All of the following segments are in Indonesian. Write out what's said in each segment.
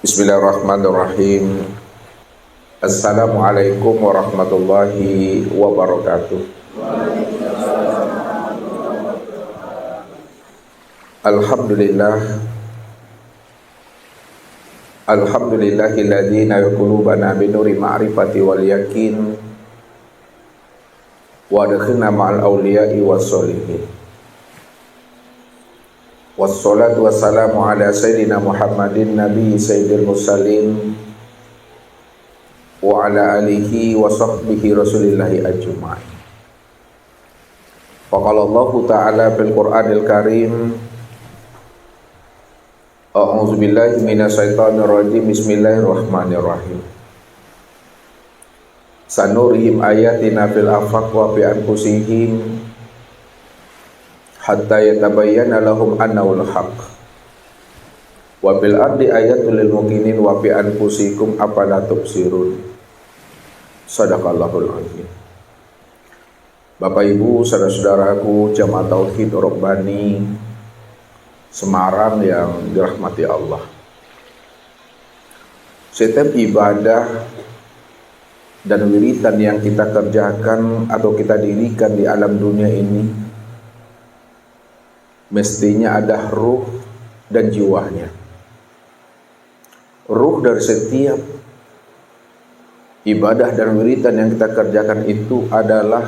Bismillahirrahmanirrahim. Assalamualaikum warahmatullahi wabarakatuh. Alhamdulillah. Alhamdulillahilladzi nara qulubana binuri ma'rifati wal yakin wa adkhilna ma'al awliya'i was solihin. Wassalatu wassalamu ala sayyidina Muhammadin nabi sayyidil mursalin wa ala alihi wa sahbihi rasulillahi ajma'in. Faqala Allah ta'ala fil Qur'anil Karim, a'udzu billahi minasyaitonir rajim, bismillahirrahmanirrahim. Sanurihim ayatina fil afaq wa fi anfusihim hatta yatabayyana lahum annahul haqq wa bil ardi ayatul lil muqinin wa fi anfusikum afala tubsirun. Shadaqallahul azim. Bapak Ibu, saudara-saudaraku jamaah tauhid Rabbani Semarang yang dirahmati Allah. Setiap ibadah dan wiridan yang kita kerjakan atau kita dirikan di alam dunia ini mestinya ada ruh dan jiwanya. Ruh dari setiap ibadah dan wiridan yang kita kerjakan itu adalah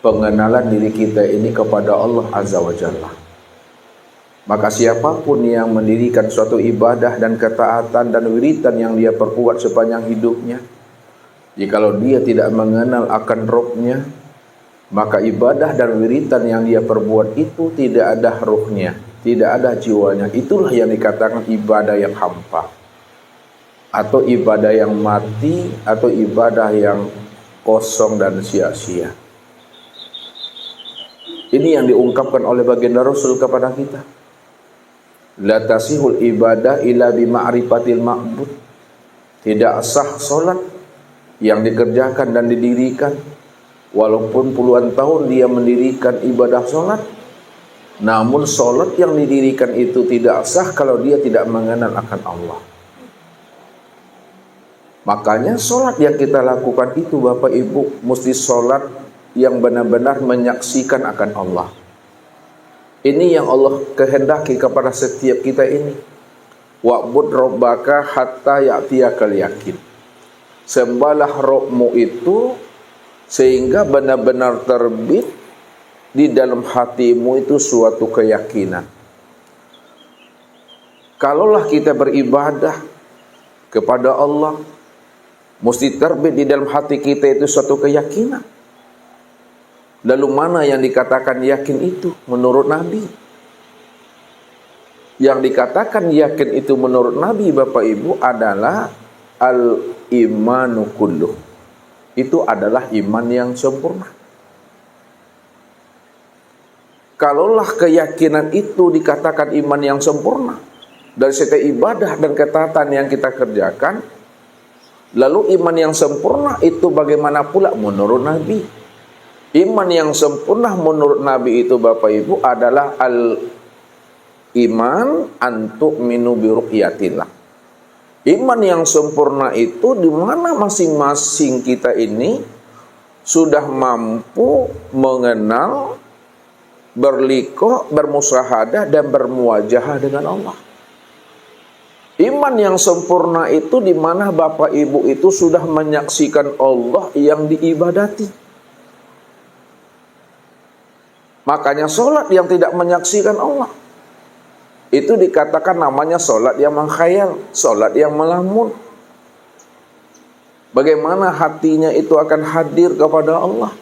pengenalan diri kita ini kepada Allah Azza wa Jalla. Maka siapapun yang mendirikan suatu ibadah dan ketaatan dan wiridan yang dia perbuat sepanjang hidupnya, jikalau dia tidak mengenal akan rohnya, maka ibadah dan wiridan yang dia perbuat itu tidak ada ruhnya, tidak ada jiwanya. Itulah yang dikatakan ibadah yang hampa, atau ibadah yang mati, atau ibadah yang kosong dan sia-sia. Ini yang diungkapkan oleh baginda Rasul kepada kita. La tasihul ibadah illa bima'rifatil ma'bud. Tidak sah solat yang dikerjakan dan didirikan, walaupun puluhan tahun dia mendirikan ibadah solat, namun solat yang didirikan itu tidak sah kalau dia tidak mengenal akan Allah. Makanya solat yang kita lakukan itu Bapak Ibu mesti solat yang benar-benar menyaksikan akan Allah. Ini yang Allah kehendaki kepada setiap kita ini. Wa'bud rabbaka hatta ya'tiyakal yakin. Sembahlah Rabbmu itu sehingga benar-benar terbit di dalam hatimu itu suatu keyakinan. Kalaulah kita beribadah kepada Allah, mesti terbit di dalam hati kita itu suatu keyakinan. Lalu mana yang dikatakan yakin itu menurut Nabi? Yang dikatakan yakin itu menurut Nabi Bapak Ibu adalah al-imanu kulluh. Itu adalah iman yang sempurna. Kalaulah keyakinan itu dikatakan iman yang sempurna dari setiap ibadah dan ketaatan yang kita kerjakan, lalu iman yang sempurna itu bagaimana pula menurut Nabi? Iman yang sempurna menurut Nabi itu Bapak Ibu adalah al-iman antu'minu bi ru'yatillah. Iman yang sempurna itu di mana masing-masing kita ini sudah mampu mengenal, berliqah, bermusyahadah dan bermuwajahah dengan Allah. Iman yang sempurna itu di mana Bapak Ibu itu sudah menyaksikan Allah yang diibadati. Makanya solat yang tidak menyaksikan Allah itu dikatakan namanya solat yang mengkhayal, solat yang melamun. Bagaimana hatinya itu akan hadir kepada Allah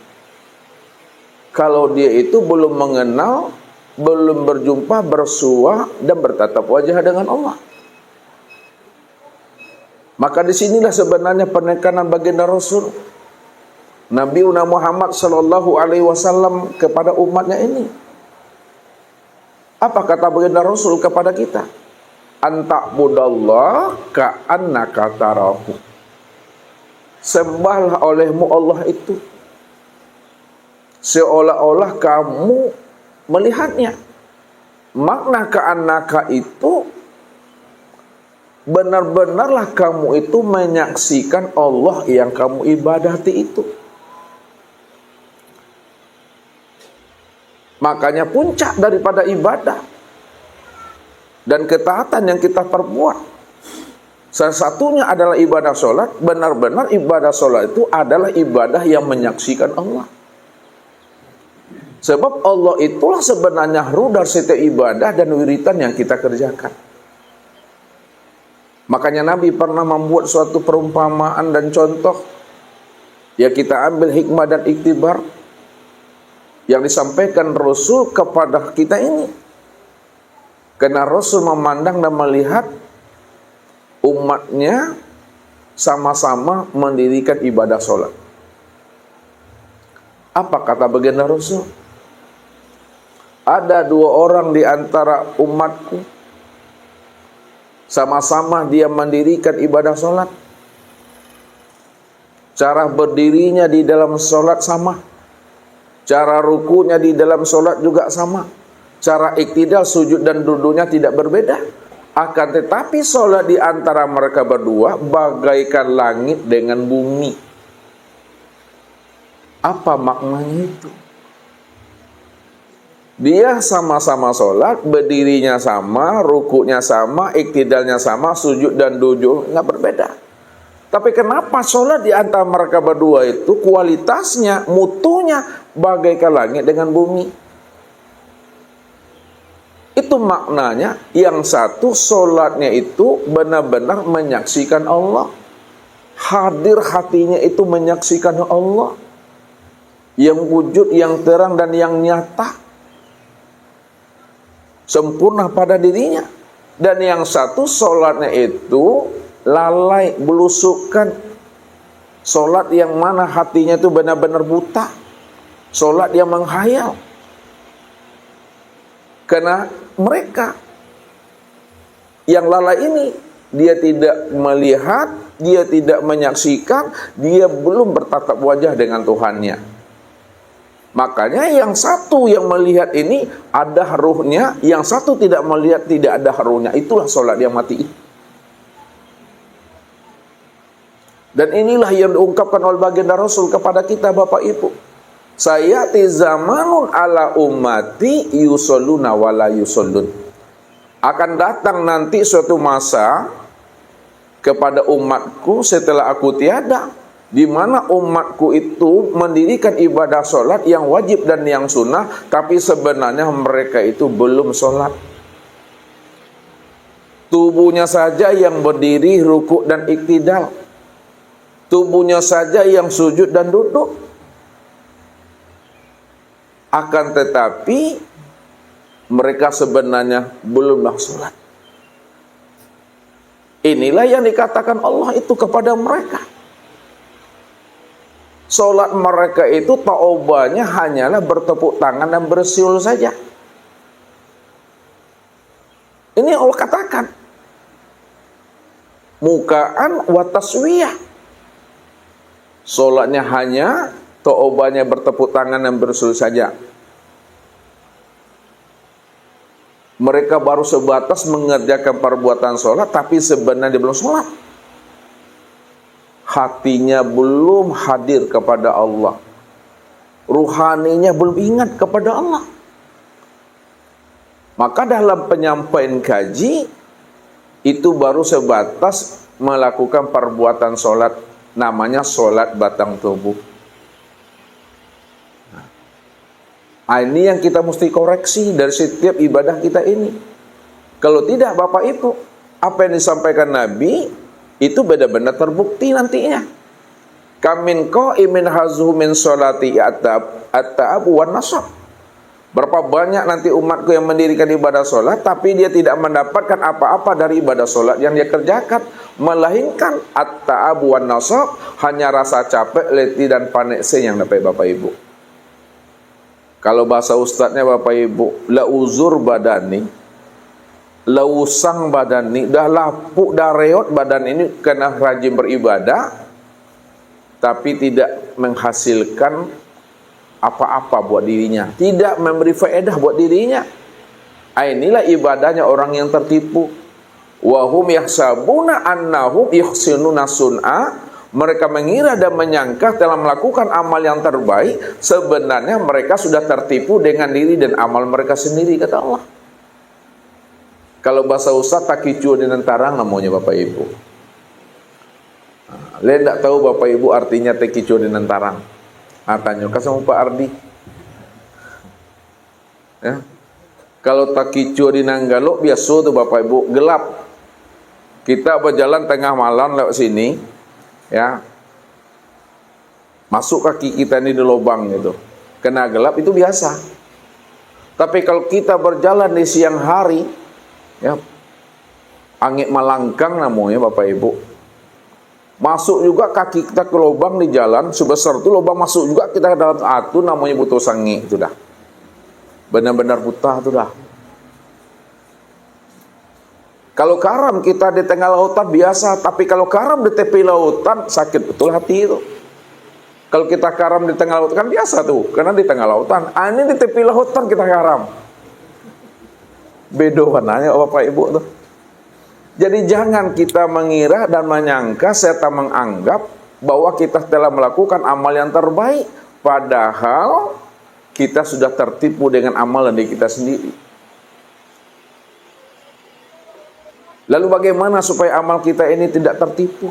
kalau dia itu belum mengenal, belum berjumpa, bersua dan bertatap wajah dengan Allah. Maka disinilah sebenarnya penekanan baginda Rasul Nabi Muhammad sallallahu alaihi wasallam kepada umatnya ini. Apa kata baginda Rasul kepada kita? Anta'budallah ka'annaka tarahu. Sembahlah olehmu Allah itu seolah-olah kamu melihatnya. Makna ka'annaka itu benar-benarlah kamu itu menyaksikan Allah yang kamu ibadati itu. Makanya puncak daripada ibadah dan ketaatan yang kita perbuat, salah satunya adalah ibadah sholat. Benar-benar ibadah sholat itu adalah ibadah yang menyaksikan Allah. Sebab Allah itulah sebenarnya ruh dari setiap ibadah dan wiritan yang kita kerjakan. Makanya Nabi pernah membuat suatu perumpamaan dan contoh. Ya, kita ambil hikmah dan iktibar yang disampaikan Rasul kepada kita ini. Karena Rasul memandang dan melihat umatnya sama-sama mendirikan ibadah sholat. Apa kata baginda Rasul? Ada dua orang di antara umatku, sama-sama dia mendirikan ibadah sholat. Cara berdirinya di dalam sholat sama, cara rukunya di dalam sholat juga sama, cara iktidal, sujud dan duduknya tidak berbeda. Akan tetapi sholat di antara mereka berdua bagaikan langit dengan bumi. Apa maknanya itu? Dia sama-sama sholat, berdirinya sama, rukunya sama, iktidalnya sama, sujud dan duduknya berbeda. Tapi kenapa sholat di antara mereka berdua itu kualitasnya, mutunya bagaikan langit dengan bumi? Itu maknanya, yang satu sholatnya itu benar-benar menyaksikan Allah. Hadir hatinya itu menyaksikan Allah. Yang wujud, yang terang dan yang nyata. Sempurna pada dirinya. Dan yang satu sholatnya itu lalai, belusukan. Sholat yang mana hatinya itu benar-benar buta. Sholat yang menghayal. Karena mereka yang lalai ini, dia tidak melihat, dia tidak menyaksikan, dia belum bertatap wajah dengan Tuhannya. Makanya yang satu yang melihat ini ada ruhnya, yang satu tidak melihat, tidak ada ruhnya. Itulah sholat yang mati. Dan inilah yang diungkapkan oleh baginda Rasul kepada kita, Bapak Ibu. Sayati zamanun ala ummati yusalluna wala yusallun. Akan datang nanti suatu masa kepada umatku setelah aku tiada, di mana umatku itu mendirikan ibadah sholat yang wajib dan yang sunnah, tapi sebenarnya mereka itu belum sholat. Tubuhnya saja yang berdiri, rukuk dan iktidal. Tubuhnya saja yang sujud dan duduk. Akan tetapi mereka sebenarnya belumlah sholat. Inilah yang dikatakan Allah itu kepada mereka. Sholat mereka itu taubahnya hanyalah bertepuk tangan dan bersiul saja. Ini Allah katakan. Mukaan wa taswiyah. Sholatnya hanya taubahnya bertepuk tangan dan bersiul saja. Mereka baru sebatas mengerjakan perbuatan sholat, tapi sebenarnya belum sholat. Hatinya belum hadir kepada Allah. Ruhaninya belum ingat kepada Allah. Maka dalam penyampaian kaji, itu baru sebatas melakukan perbuatan sholat. Namanya sholat batang tubuh. Nah, ini yang kita mesti koreksi dari setiap ibadah kita ini. Kalau tidak, Bapak Ibu, apa yang disampaikan Nabi itu benar-benar terbukti nantinya. Kamin qaimin hazuhu min sholati at-ta'ab wan nasab. Berapa banyak nanti umatku yang mendirikan ibadah sholat, tapi dia tidak mendapatkan apa-apa dari ibadah sholat yang dia kerjakan, melainkan at-ta'ab wan nasab, hanya rasa capek, letih dan panekse yang dapat Bapak Ibu. Kalau bahasa ustadznya Bapak Ibu, la uzur badani, lausang badan ini, dah lapuk, dah reot badan ini kena rajin beribadah, tapi tidak menghasilkan apa-apa buat dirinya, tidak memberi faedah buat dirinya. Inilah ibadahnya orang yang tertipu, Wa hum yahsabuna annahum yuhsinuna sun'a. Mereka mengira dan menyangka telah melakukan amal yang terbaik, sebenarnya mereka sudah tertipu dengan diri dan amal mereka sendiri, kata Allah. Kalau bahasa Ustaz takicu di nentarang namanya Bapak Ibu. Saya tidak tahu Bapak Ibu artinya takicu di nentarang. Tanya sama Pak Ardi. Ya. Kalau takicu di Nanggalo biasa tuh Bapak Ibu, gelap. Kita berjalan tengah malam lewat sini, ya, masuk kaki kita ini di lubang gitu, kena gelap itu biasa. Tapi kalau kita berjalan di siang hari, ya, angin malangkang namanya Bapak Ibu, masuk juga kaki kita ke lubang di jalan sebesar itu, lubang masuk juga kita ke dalam atu, namanya butuh sangi itu dah, benar-benar buta itu dah. Kalau karam kita di tengah lautan biasa, tapi kalau karam di tepi lautan sakit betul hati itu. Kalau kita karam di tengah lautan kan biasa tuh, karena di tengah lautan. Ini di tepi lautan kita karam. Beda warnanya Bapak Ibu tuh. Jadi jangan kita mengira dan menyangka serta menganggap bahwa kita telah melakukan amal yang terbaik, padahal kita sudah tertipu dengan amalan diri kita sendiri. Lalu bagaimana supaya amal kita ini tidak tertipu?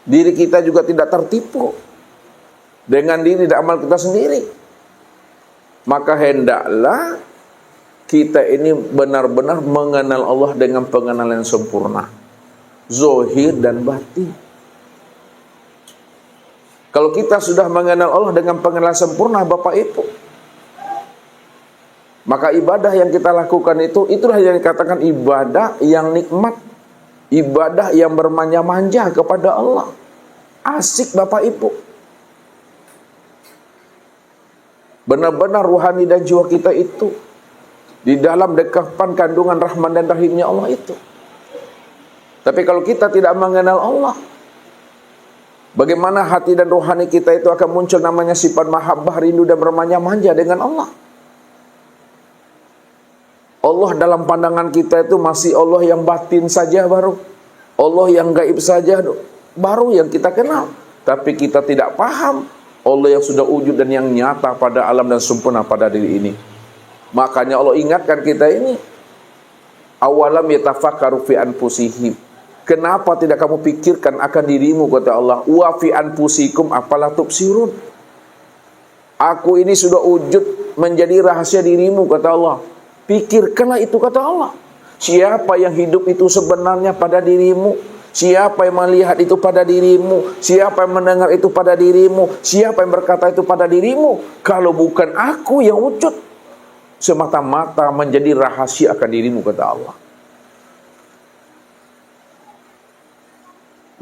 Diri kita juga tidak tertipu dengan diri dan amal kita sendiri. Maka hendaklah kita ini benar-benar mengenal Allah dengan pengenalan yang sempurna, zahir dan batin. Kalau kita sudah mengenal Allah dengan pengenalan sempurna Bapak Ibu, maka ibadah yang kita lakukan itulah yang dikatakan ibadah yang nikmat, ibadah yang bermanja-manja kepada Allah. Asik Bapak Ibu. Benar-benar ruhani dan jiwa kita itu di dalam dekapan kandungan rahman dan rahimnya Allah itu. Tapi kalau kita tidak mengenal Allah, bagaimana hati dan rohani kita itu akan muncul namanya sifat mahabbah, rindu dan bermanja-manja dengan Allah. Allah dalam pandangan kita itu masih Allah yang batin saja baru. Allah yang gaib saja baru yang kita kenal. Tapi kita tidak paham Allah yang sudah wujud dan yang nyata pada alam dan sempurna pada diri ini. Makanya Allah ingatkan kita ini. Awalam yatafakkaru fi anfusihim. Kenapa tidak kamu pikirkan akan dirimu, kata Allah. Wa fi anfusikum afala tubsirun. Aku ini sudah wujud menjadi rahasia dirimu, kata Allah. Pikirkanlah itu, kata Allah. Siapa yang hidup itu sebenarnya pada dirimu? Siapa yang melihat itu pada dirimu? Siapa yang mendengar itu pada dirimu? Siapa yang berkata itu pada dirimu? Kalau bukan aku yang wujud, semata-mata menjadi rahasia akan dirimu, kata Allah.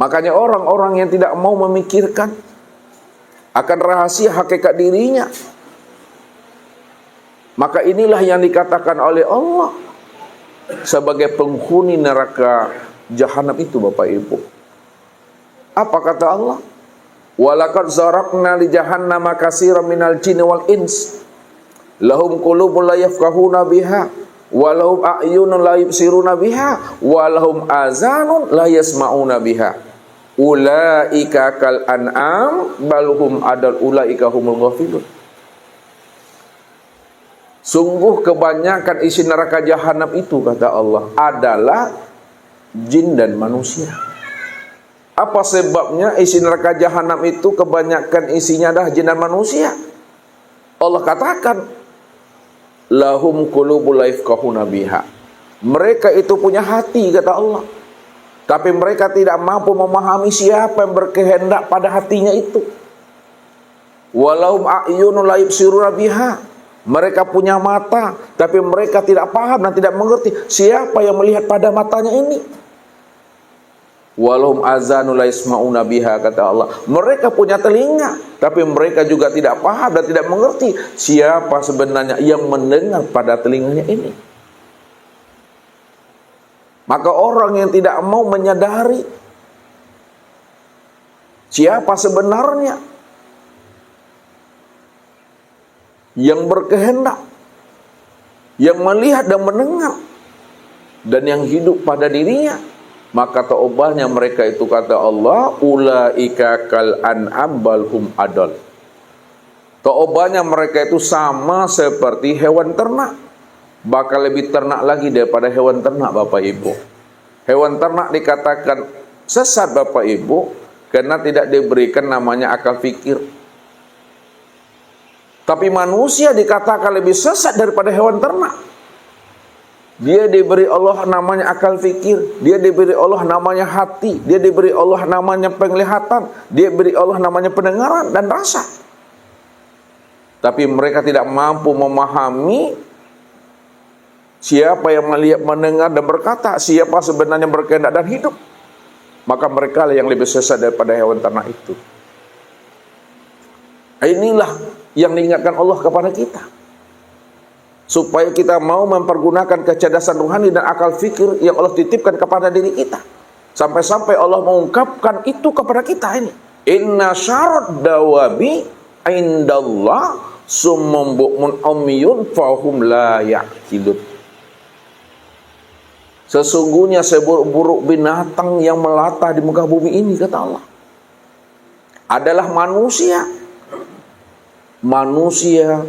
Makanya orang-orang yang tidak mau memikirkan akan rahasia hakikat dirinya, maka inilah yang dikatakan oleh Allah sebagai penghuni neraka jahanam itu, Bapak Ibu. Apa kata Allah? Walaqad zaraqna li jahannama katsiran minal jinni wal ins lahum qulubun la yafqahuna biha wa lahum a'yunun la yubsiruna biha wa lahum azanun la yasma'una biha ulaika kal an'am bal hum adal ulaika humul ghafilun. Sungguh kebanyakan isi neraka jahanam itu, kata Allah, adalah jin dan manusia. Apa sebabnya isi neraka jahanam itu kebanyakan isinya adalah jin dan manusia? Allah katakan, lahum qulubul la yafqahuna biha. Mereka itu punya hati, kata Allah, tapi mereka tidak mampu memahami siapa yang berkehendak pada hatinya itu. Walahum a'yunun la yubsiruna biha. Mereka punya mata, tapi mereka tidak paham dan tidak mengerti siapa yang melihat pada matanya ini. Walahum azanul la yasma'una biha, kata Allah. Mereka punya telinga, tapi mereka juga tidak paham dan tidak mengerti siapa sebenarnya yang mendengar pada telinganya ini. Maka orang yang tidak mau menyadari siapa sebenarnya yang berkehendak, yang melihat dan mendengar, dan yang hidup pada dirinya, maka taubahnya mereka itu, kata Allah, ulaika kal an'am bal hum adal. Taubahnya mereka itu sama seperti hewan ternak, bakal lebih ternak lagi daripada hewan ternak, Bapak Ibu. Hewan ternak dikatakan sesat, Bapak Ibu, karena tidak diberikan namanya akal fikir. Tapi manusia dikatakan lebih sesat daripada hewan ternak. Dia diberi Allah namanya akal fikir, dia diberi Allah namanya hati, dia diberi Allah namanya penglihatan, dia diberi Allah namanya pendengaran dan rasa. Tapi mereka tidak mampu memahami siapa yang melihat, mendengar dan berkata, siapa sebenarnya berkehendak dan hidup. Maka mereka lah yang lebih sesat daripada hewan ternak itu. Inilah yang diingatkan Allah kepada kita, supaya kita mau mempergunakan kecerdasan rohani dan akal fikir yang Allah titipkan kepada diri kita. Sampai-sampai Allah mengungkapkan itu kepada kita ini. Inna syarad dawabi indallah summum bu'mun umyun fahum la ya'qilun. Sesungguhnya seburuk-buruk binatang yang melata di muka bumi ini, kata Allah, adalah manusia. Manusia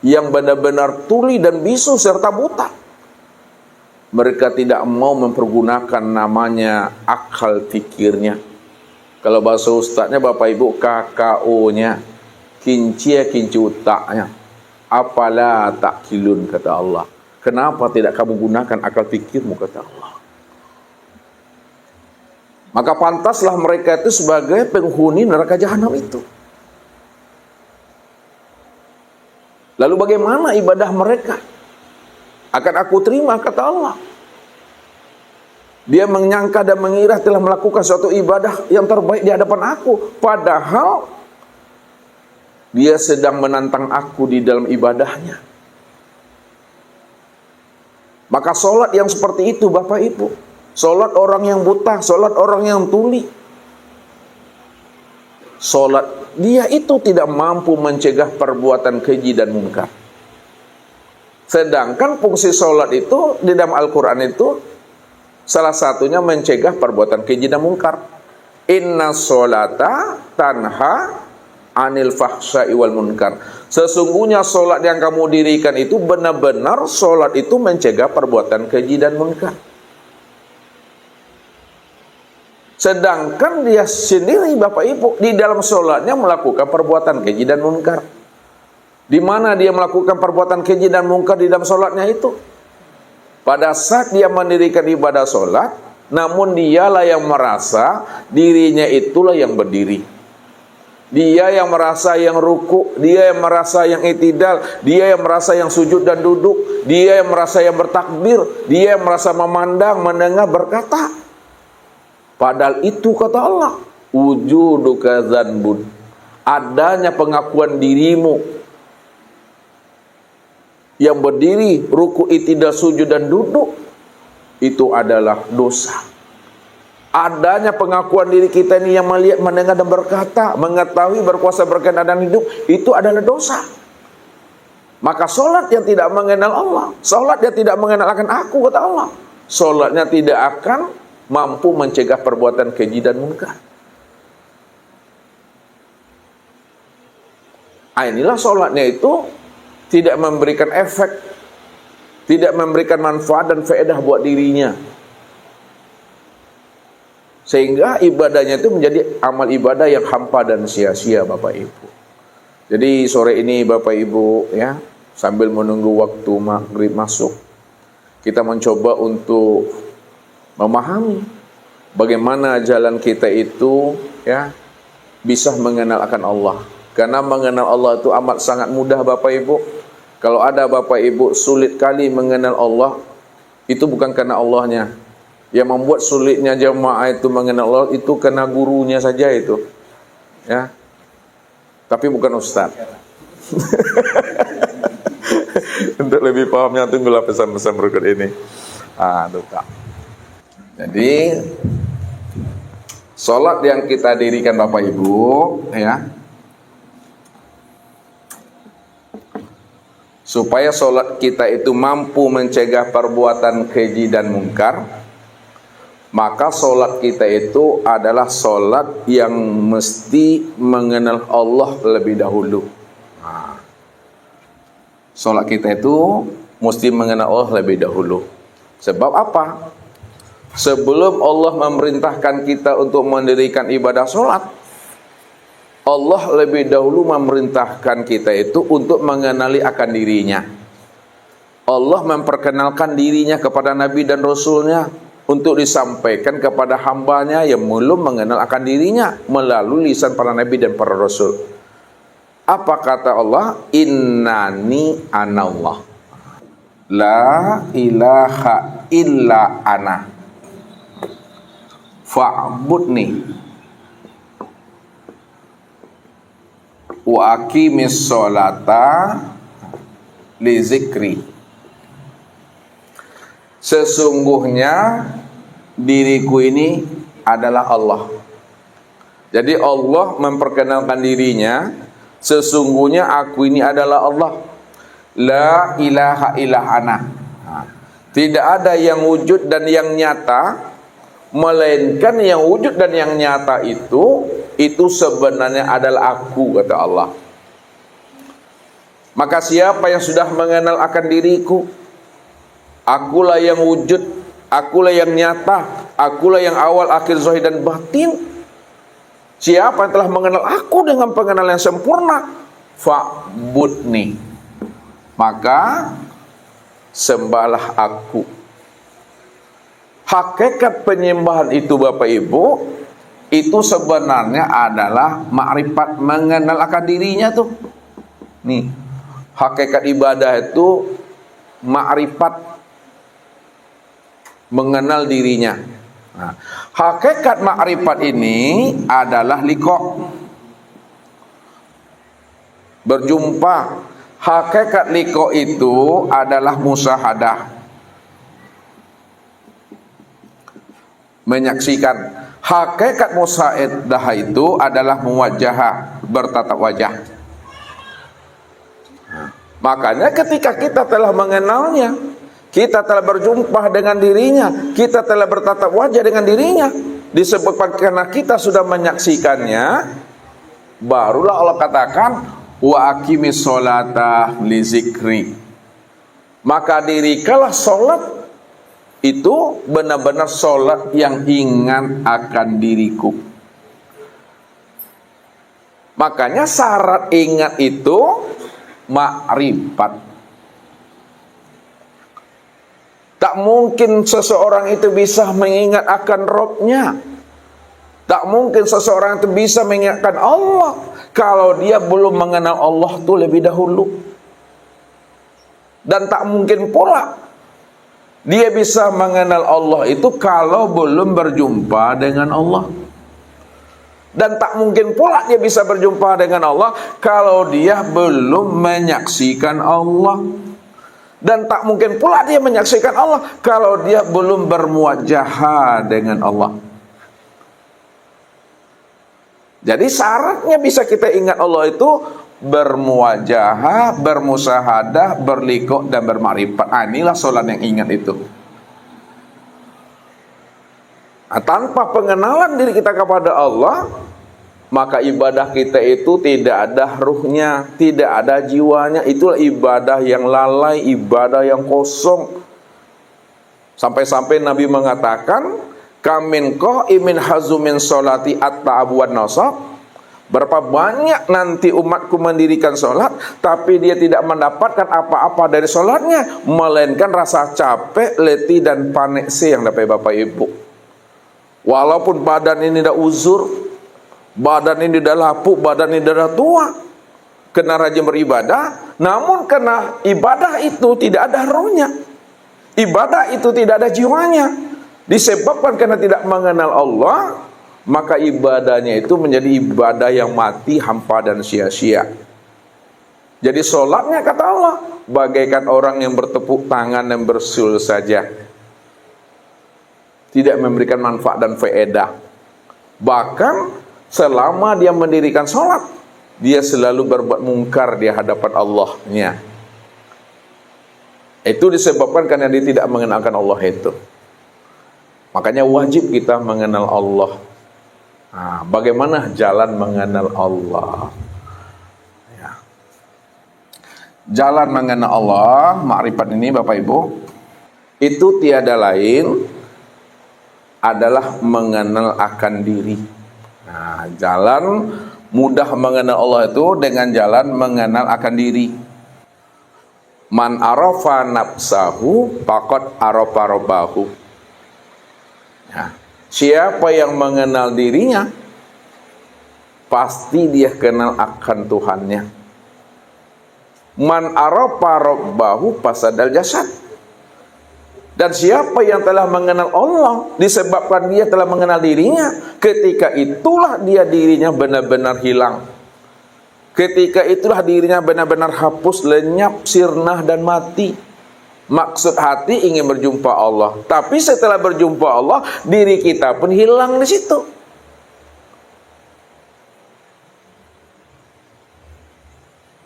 yang benar-benar tuli dan bisu serta buta. Mereka tidak mau mempergunakan namanya akal fikirnya. Kalau bahasa ustadznya, Bapak Ibu, KKO-nya, kincia kinci utaknya. Apalah takkilun, kata Allah. Kenapa tidak kamu gunakan akal fikirmu, kata Allah. Maka pantaslah mereka itu sebagai penghuni neraka jahanam itu. Lalu bagaimana ibadah mereka? Akan aku terima, kata Allah. Dia menyangka dan mengira telah melakukan suatu ibadah yang terbaik di hadapan aku, padahal dia sedang menantang aku di dalam ibadahnya. Maka solat yang seperti itu, Bapak Ibu, solat orang yang buta, solat orang yang tuli, solat dia itu tidak mampu mencegah perbuatan keji dan mungkar. Sedangkan fungsi solat itu di dalam Al-Quran itu salah satunya mencegah perbuatan keji dan mungkar. Inna sholata tanha anil fahsya'i wal munkar. Sesungguhnya solat yang kamu dirikan itu benar-benar solat itu mencegah perbuatan keji dan mungkar. Sedangkan dia sendiri, Bapak Ibu, di dalam sholatnya melakukan perbuatan keji dan munkar. Di mana dia melakukan perbuatan keji dan munkar di dalam sholatnya itu? Pada saat dia mendirikan ibadah sholat, namun dialah yang merasa dirinya itulah yang berdiri. Dia yang merasa yang ruku, dia yang merasa yang i'tidal, dia yang merasa yang sujud dan duduk, dia yang merasa yang bertakbir, dia yang merasa memandang, mendengar, berkata. Padahal itu, kata Allah, wujuduka dzanbun, adanya pengakuan dirimu yang berdiri, ruku, i'tidal, sujud dan duduk, itu adalah dosa. Adanya pengakuan diri kita ini yang melihat, mendengar dan berkata, mengetahui, berkuasa, berkehendak dan hidup, itu adalah dosa. Maka solat yang tidak mengenal Allah, solat yang tidak mengenal akan aku, kata Allah, solatnya tidak akan mampu mencegah perbuatan keji dan munkar. Inilah solatnya itu tidak memberikan efek, tidak memberikan manfaat dan faedah buat dirinya, sehingga ibadahnya itu menjadi amal ibadah yang hampa dan sia-sia, Bapak Ibu. Jadi sore ini, Bapak Ibu, ya, sambil menunggu waktu maghrib masuk, kita mencoba untuk memahami bagaimana jalan kita itu, ya, bisa mengenal akan Allah. Karena mengenal Allah itu amat sangat mudah, Bapak Ibu. Kalau ada Bapak Ibu sulit kali mengenal Allah, itu bukan karena Allahnya. Yang membuat sulitnya jemaah itu mengenal Allah itu karena gurunya saja itu, ya. Tapi bukan ustaz. Untuk lebih pahamnya tunggulah pesan-pesan berikut ini. Tuh. Jadi sholat yang kita dirikan, Bapak Ibu, ya, supaya solat kita itu mampu mencegah perbuatan keji dan mungkar, maka solat kita itu adalah solat yang mesti mengenal Allah lebih dahulu. Solat kita itu mesti mengenal Allah lebih dahulu. Sebab apa? Sebelum Allah memerintahkan kita untuk mendirikan ibadah solat, Allah lebih dahulu memerintahkan kita itu untuk mengenali akan dirinya. Allah memperkenalkan dirinya kepada Nabi dan Rasulnya untuk disampaikan kepada hambanya yang belum mengenal akan dirinya melalui lisan para Nabi dan para Rasul. Apa kata Allah? Innani anallah, la ilaha illa ana, fa'budni wa aqimis sholata li zikri. Sesungguhnya diriku ini adalah Allah. Jadi Allah memperkenalkan dirinya, sesungguhnya aku ini adalah Allah. La ilaha illa ana. Tidak ada yang wujud dan yang nyata, melainkan yang wujud dan yang nyata itu sebenarnya adalah aku, kata Allah. Maka siapa yang sudah mengenal akan diriku, akulah yang wujud, akulah yang nyata, akulah yang awal, akhir, zahir dan batin. Siapa yang telah mengenal aku dengan pengenalan yang sempurna, fa'budni, maka sembahlah aku. Hakikat penyembahan itu Bapak Ibu, itu sebenarnya adalah makrifat, mengenal akan dirinya tuh. Nih, hakikat ibadah itu makrifat, mengenal dirinya. Nah, hakikat makrifat ini adalah liqa, berjumpa. Hakikat liqa itu adalah musyahadah, menyaksikan. Hakikat musyahadah itu adalah muwajjahah, bertatap wajah. Makanya ketika kita telah mengenalnya, kita telah berjumpa dengan dirinya, kita telah bertatap wajah dengan dirinya, disebabkan karena kita sudah menyaksikannya, barulah Allah katakan wa aqimis sholata li zikri. Maka dirikalah solat itu benar-benar solat yang ingat akan diriku. Makanya syarat ingat itu makrifat. Tak mungkin seseorang itu bisa mengingat akan Rabb-nya. Tak mungkin seseorang itu bisa mengingatkan Allah kalau dia belum mengenal Allah itu lebih dahulu. Dan tak mungkin pula dia bisa mengenal Allah itu kalau belum berjumpa dengan Allah. Dan tak mungkin pula dia bisa berjumpa dengan Allah kalau dia belum menyaksikan Allah. Dan tak mungkin pula dia menyaksikan Allah kalau dia belum bermuwajahah dengan Allah. Jadi syaratnya bisa kita ingat Allah itu bermuwajahah, bermusyahadah, berliqa dan bermakrifat. Inilah solat yang ingat itu. Tanpa pengenalan diri kita kepada Allah, maka ibadah kita itu tidak ada ruhnya, tidak ada jiwanya. Itulah ibadah yang lalai, ibadah yang kosong. Sampai-sampai Nabi mengatakan, kamin qaimin hazumin sholati at-ta'ab wan nasab. Berapa banyak nanti umatku mendirikan sholat, tapi dia tidak mendapatkan apa-apa dari sholatnya, melainkan rasa capek, letih dan panekse yang dapat Bapak Ibu. Walaupun badan ini dah uzur, badan ini dah lapuk, badan ini dah tua, kena rajin beribadah, namun kena ibadah itu tidak ada rohnya, ibadah itu tidak ada jiwanya, disebabkan karena tidak mengenal Allah, maka ibadahnya itu menjadi ibadah yang mati, hampa dan sia-sia. Jadi sholatnya kata Allah bagaikan orang yang bertepuk tangan dan bersul saja, tidak memberikan manfaat dan faedah. Bahkan selama dia mendirikan sholat, dia selalu berbuat mungkar di hadapan Allahnya. Itu disebabkan karena dia tidak mengenalkan Allah itu. Makanya wajib kita mengenal Allah. Nah, bagaimana jalan mengenal Allah? Ya. Jalan mengenal Allah, makrifat ini Bapak Ibu, itu tiada lain adalah mengenal akan diri. Nah, jalan mudah mengenal Allah itu dengan jalan mengenal akan diri. Man arafa nafsahu faqad arafa rabbahu. Nah, siapa yang mengenal dirinya, pasti dia kenal akan Tuhannya. Man arafa rabbahu fasadal jasad. Dan siapa yang telah mengenal Allah, disebabkan dia telah mengenal dirinya, ketika itulah dia dirinya benar-benar hilang. Ketika itulah dirinya benar-benar hapus, lenyap, sirnah dan mati. Maksud hati ingin berjumpa Allah, tapi setelah berjumpa Allah, diri kita pun hilang di situ.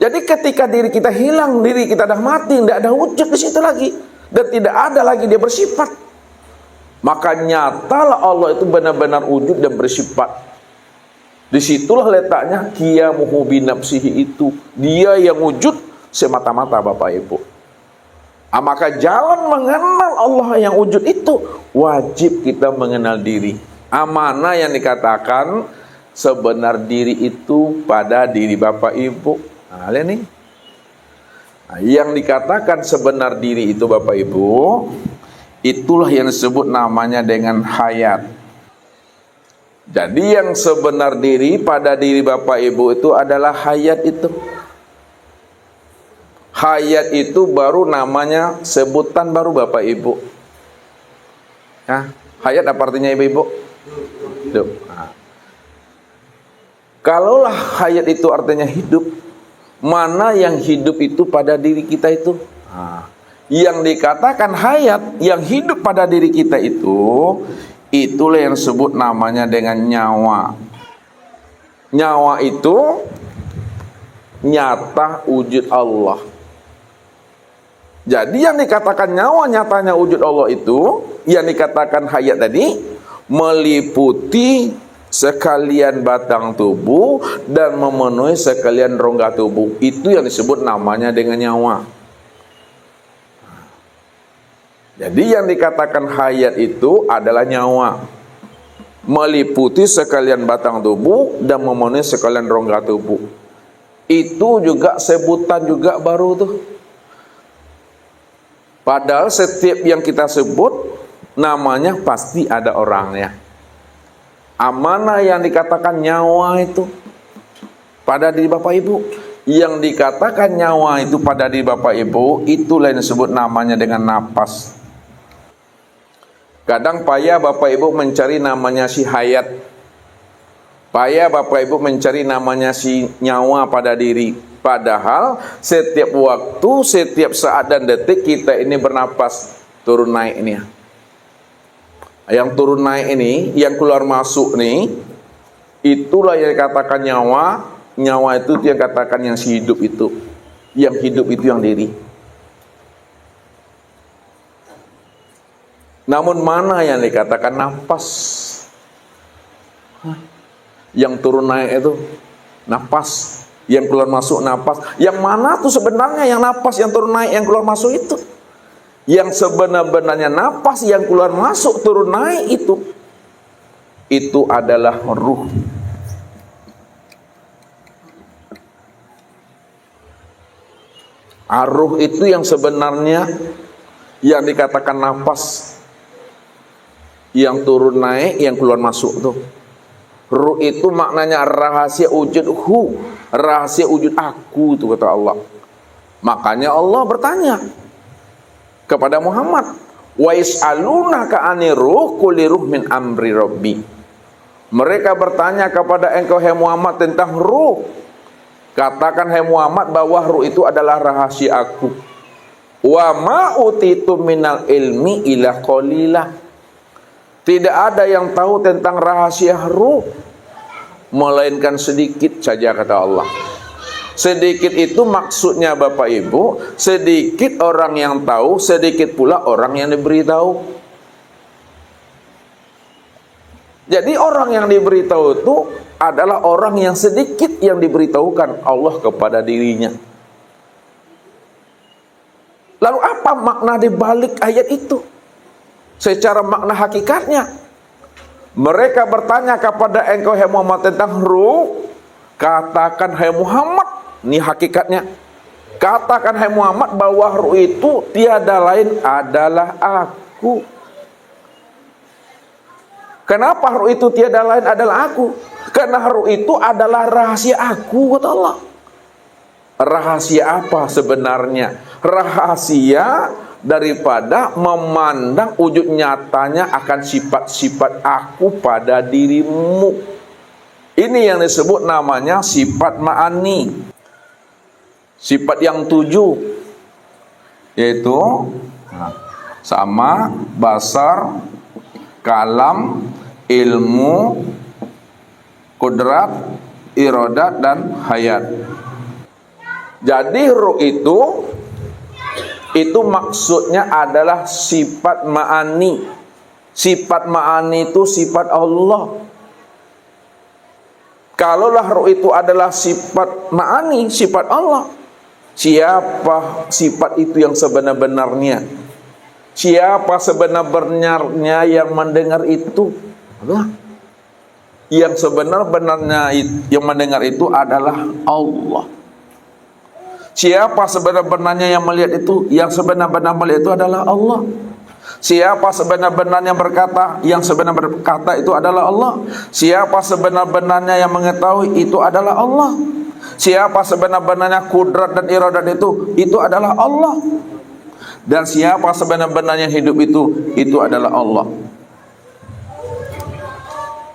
Jadi ketika diri kita hilang, diri kita dah mati, tidak ada wujud di situ lagi, dan tidak ada lagi dia bersifat. Maka nyatalah Allah itu benar-benar wujud dan bersifat. Disitulah letaknya qiyamuhu binafsihi itu. Dia yang wujud semata-mata Bapak Ibu. Maka jalan mengenal Allah yang wujud itu, wajib kita mengenal diri. Mana yang dikatakan sebenar diri itu pada diri Bapak Ibu. Nah, lihat nih. Nah, yang dikatakan sebenar diri itu Bapak Ibu, itulah yang disebut namanya dengan hayat. Jadi yang sebenar diri pada diri Bapak Ibu itu adalah hayat itu. Hayat itu baru namanya sebutan baru Bapak Ibu. Ya, hayat apa artinya Ibu-ibu? Hidup. Nah. Kalaulah hayat itu artinya hidup, mana yang hidup itu pada diri kita itu? Nah, yang dikatakan hayat, yang hidup pada diri kita itu, itulah yang disebut namanya dengan nyawa. Nyawa itu nyata wujud Allah. Jadi yang dikatakan nyawa nyatanya wujud Allah itu, yang dikatakan hayat tadi, meliputi sekalian batang tubuh dan memenuhi sekalian rongga tubuh. Itu yang disebut namanya dengan nyawa. Jadi yang dikatakan hayat itu adalah nyawa, meliputi sekalian batang tubuh dan memenuhi sekalian rongga tubuh. Itu juga sebutan juga baru tuh. Padahal setiap yang kita sebut namanya pasti ada orangnya. Mana yang dikatakan nyawa itu pada diri Bapak Ibu? Yang dikatakan nyawa itu pada diri Bapak Ibu, itulah yang disebut namanya dengan napas. Kadang payah Bapak Ibu mencari namanya si hayat. Payah Bapak Ibu mencari namanya si nyawa pada diri. Padahal setiap waktu, setiap saat dan detik kita ini bernapas, turun naik ini. Yang turun naik ini, yang keluar masuk nih, itulah yang dikatakan nyawa. Nyawa itu yang katakan yang si hidup itu. Yang hidup itu yang diri. Namun mana yang dikatakan nafas? Yang turun naik itu nafas, yang keluar masuk nafas. Yang mana tuh sebenarnya yang nafas, yang turun naik, yang keluar masuk itu? Yang sebenar-benarnya nafas, yang keluar masuk, turun naik itu adalah ruh. Ruh itu yang sebenarnya yang dikatakan nafas, yang turun naik, yang keluar masuk tuh. Ruh itu maknanya rahasia wujud rahasia wujud aku tuh kata Allah. Makanya Allah bertanya kepada Muhammad, wa yas'alunaka 'anir ruh qul ruh min amri rabbi. Mereka bertanya kepada engkau hai Muhammad tentang ruh. Katakan hai Muhammad bahwa ruh itu adalah rahasia aku. Wa ma utitu minal ilmi illa qalilah. Tidak ada yang tahu tentang rahasia ruh melainkan sedikit saja kata Allah. Sedikit itu maksudnya Bapak Ibu, sedikit orang yang tahu, sedikit pula orang yang diberitahu. Jadi orang yang diberitahu itu adalah orang yang sedikit yang diberitahukan Allah kepada dirinya. Lalu apa makna di balik ayat itu? Secara makna hakikatnya, mereka bertanya kepada engkau hai Muhammad tentang ruh. Katakan hai Muhammad, ini hakikatnya. Katakan hai Muhammad bahwa ruh itu tiada lain adalah aku. Kenapa ruh itu tiada lain adalah aku? Karena ruh itu adalah rahasia aku, kata Allah. Rahasia apa sebenarnya? Rahasia daripada memandang wujud nyatanya akan sifat-sifat aku pada dirimu. Ini yang disebut namanya sifat ma'ani. Sifat yang 7, yaitu sama, basar, kalam, ilmu, kudrat, iradat, dan hayat. Jadi ruh itu maksudnya adalah sifat ma'ani. Sifat ma'ani itu sifat Allah. Kalaulah ruh itu adalah sifat ma'ani, sifat Allah, siapa sifat itu yang sebenar-benarnya? Siapa sebenar-benarnya yang mendengar itu? Allah. Yang sebenar-benarnya yang mendengar itu adalah Allah. Siapa sebenar-benarnya yang melihat itu? Yang sebenar-benar melihat itu adalah Allah. Siapa sebenar-benarnya berkata? Yang sebenar-benar berkata itu adalah Allah. Siapa sebenar-benarnya yang mengetahui? Itu adalah Allah. Siapa sebenar-benarnya kudrat dan iradat itu adalah Allah. Dan siapa sebenar-benarnya hidup itu adalah Allah.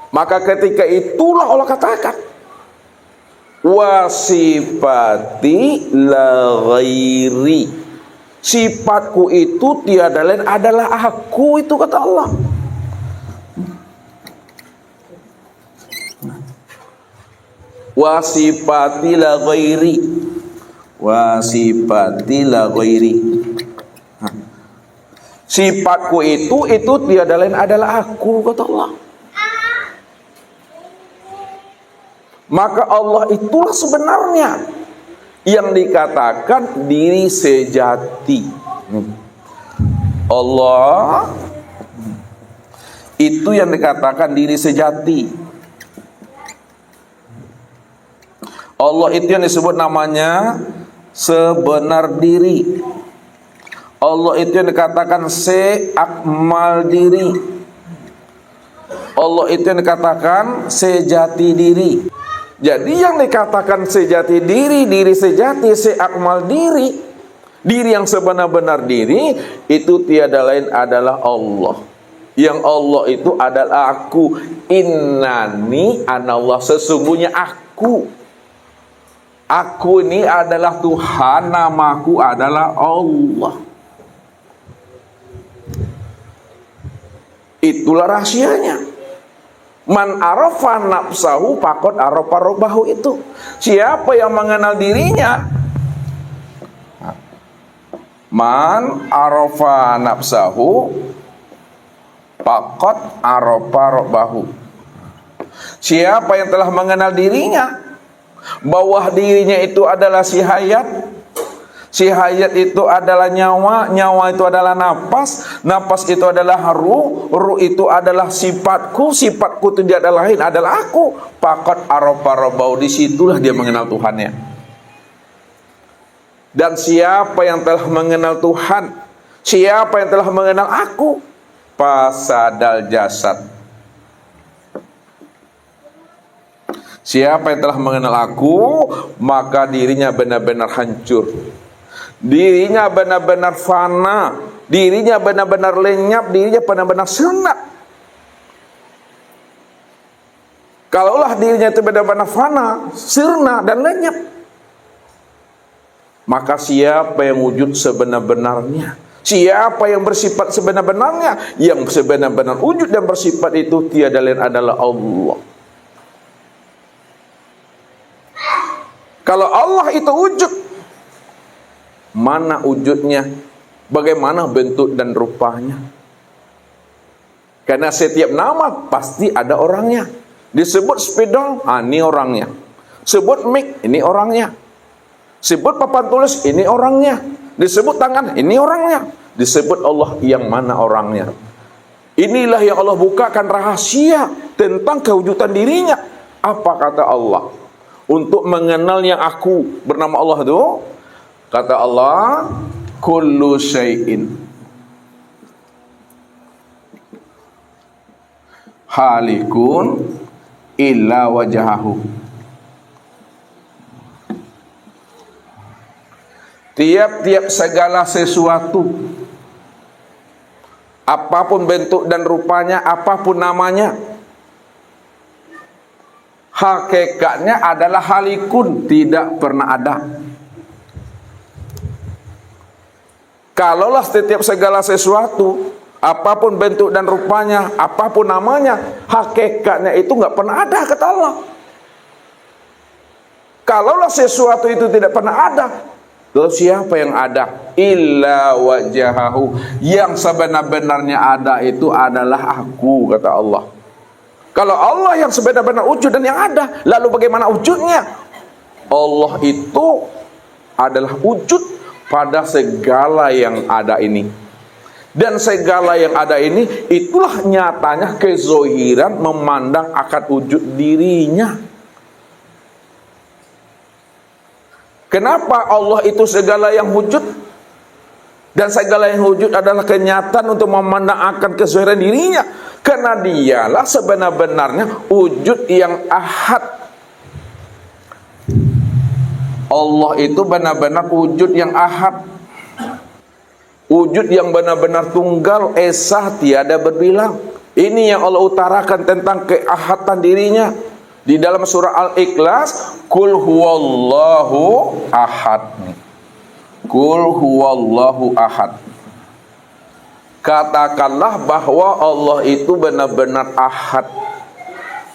Maka ketika itulah Allah katakan, wasifati la ghairi, sifatku itu tiada lain adalah aku, itu kata Allah. Wasifati la ghairi, wasifati la ghairi, sifatku itu tiada lain adalah aku, kata Allah. Maka Allah itulah sebenarnya yang dikatakan diri sejati. Allah itu yang dikatakan diri sejati. Allah itu yang disebut namanya sebenar diri. Allah itu yang dikatakan seakmal diri. Allah itu yang dikatakan sejati diri. Jadi yang dikatakan sejati diri, diri sejati, seakmal diri, diri yang sebenar-benar diri, itu tiada lain adalah Allah. Yang Allah itu adalah aku. Innani anallah, sesungguhnya aku. Aku ini adalah Tuhan, namaku adalah Allah. Itulah rahasianya. Man arafa nafsahu faqad arafa rabbahu, itu siapa yang mengenal dirinya. Man arafa nafsahu faqad arafa rabbahu, siapa yang telah mengenal dirinya, bahwa dirinya itu adalah si hayat. Si hayat itu adalah nyawa, nyawa itu adalah napas, napas itu adalah ruh, ruh itu adalah sifatku, sifatku itu tidak lain adalah aku. Faqad arafa rabbahu, disitulah dia mengenal Tuhannya. Dan siapa yang telah mengenal Tuhan, siapa yang telah mengenal aku, fasadal jasad, siapa yang telah mengenal aku, maka dirinya benar-benar hancur. Dirinya benar-benar fana, dirinya benar-benar lenyap, dirinya benar-benar senap. Kalaulah dirinya itu benar-benar fana, sirna, dan lenyap, maka siapa yang wujud sebenar-benarnya? Siapa yang bersifat sebenar-benarnya? Yang sebenar-benar wujud dan bersifat itu tiada lain adalah Allah. Kalau Allah itu wujud, mana wujudnya? Bagaimana bentuk dan rupanya? Karena setiap nama pasti ada orangnya. Disebut spidol, ini orangnya. Sebut mic, ini orangnya. Sebut papan tulis, ini orangnya. Disebut tangan, ini orangnya. Disebut Allah, yang mana orangnya? Inilah yang Allah bukakan rahasia tentang kewujudan dirinya. Apa kata Allah? Untuk mengenal yang aku bernama Allah itu, kata Allah, kullu syai'in halikun illa wajahahu. Tiap-tiap segala sesuatu, apapun bentuk dan rupanya, apapun namanya, hakikatnya adalah halikun, tidak pernah ada. Kalaulah setiap segala sesuatu, apapun bentuk dan rupanya, apapun namanya, hakikatnya itu nggak pernah ada, kata Allah. Kalaulah sesuatu itu tidak pernah ada, lalu siapa yang ada? Illa wajahahu, yang sebenar-benarnya ada itu adalah aku, kata Allah. Kalau Allah yang sebenar-benar wujud dan yang ada, lalu bagaimana wujudnya? Allah itu adalah wujud pada segala yang ada ini. Dan segala yang ada ini, itulah nyatanya kezohiran memandang akan wujud dirinya. Kenapa Allah itu segala yang wujud? Dan segala yang wujud adalah kenyataan untuk memandang akan kezohiran dirinya. Karena dialah sebenar-benarnya wujud yang ahad. Allah itu benar-benar wujud yang ahad, wujud yang benar-benar tunggal, esa, tiada berbilang. Ini yang Allah utarakan tentang keahatan dirinya di dalam surah Al-Ikhlas. Qul huwallahu ahad. Qul huwallahu ahad. Katakanlah bahwa Allah itu benar-benar ahad.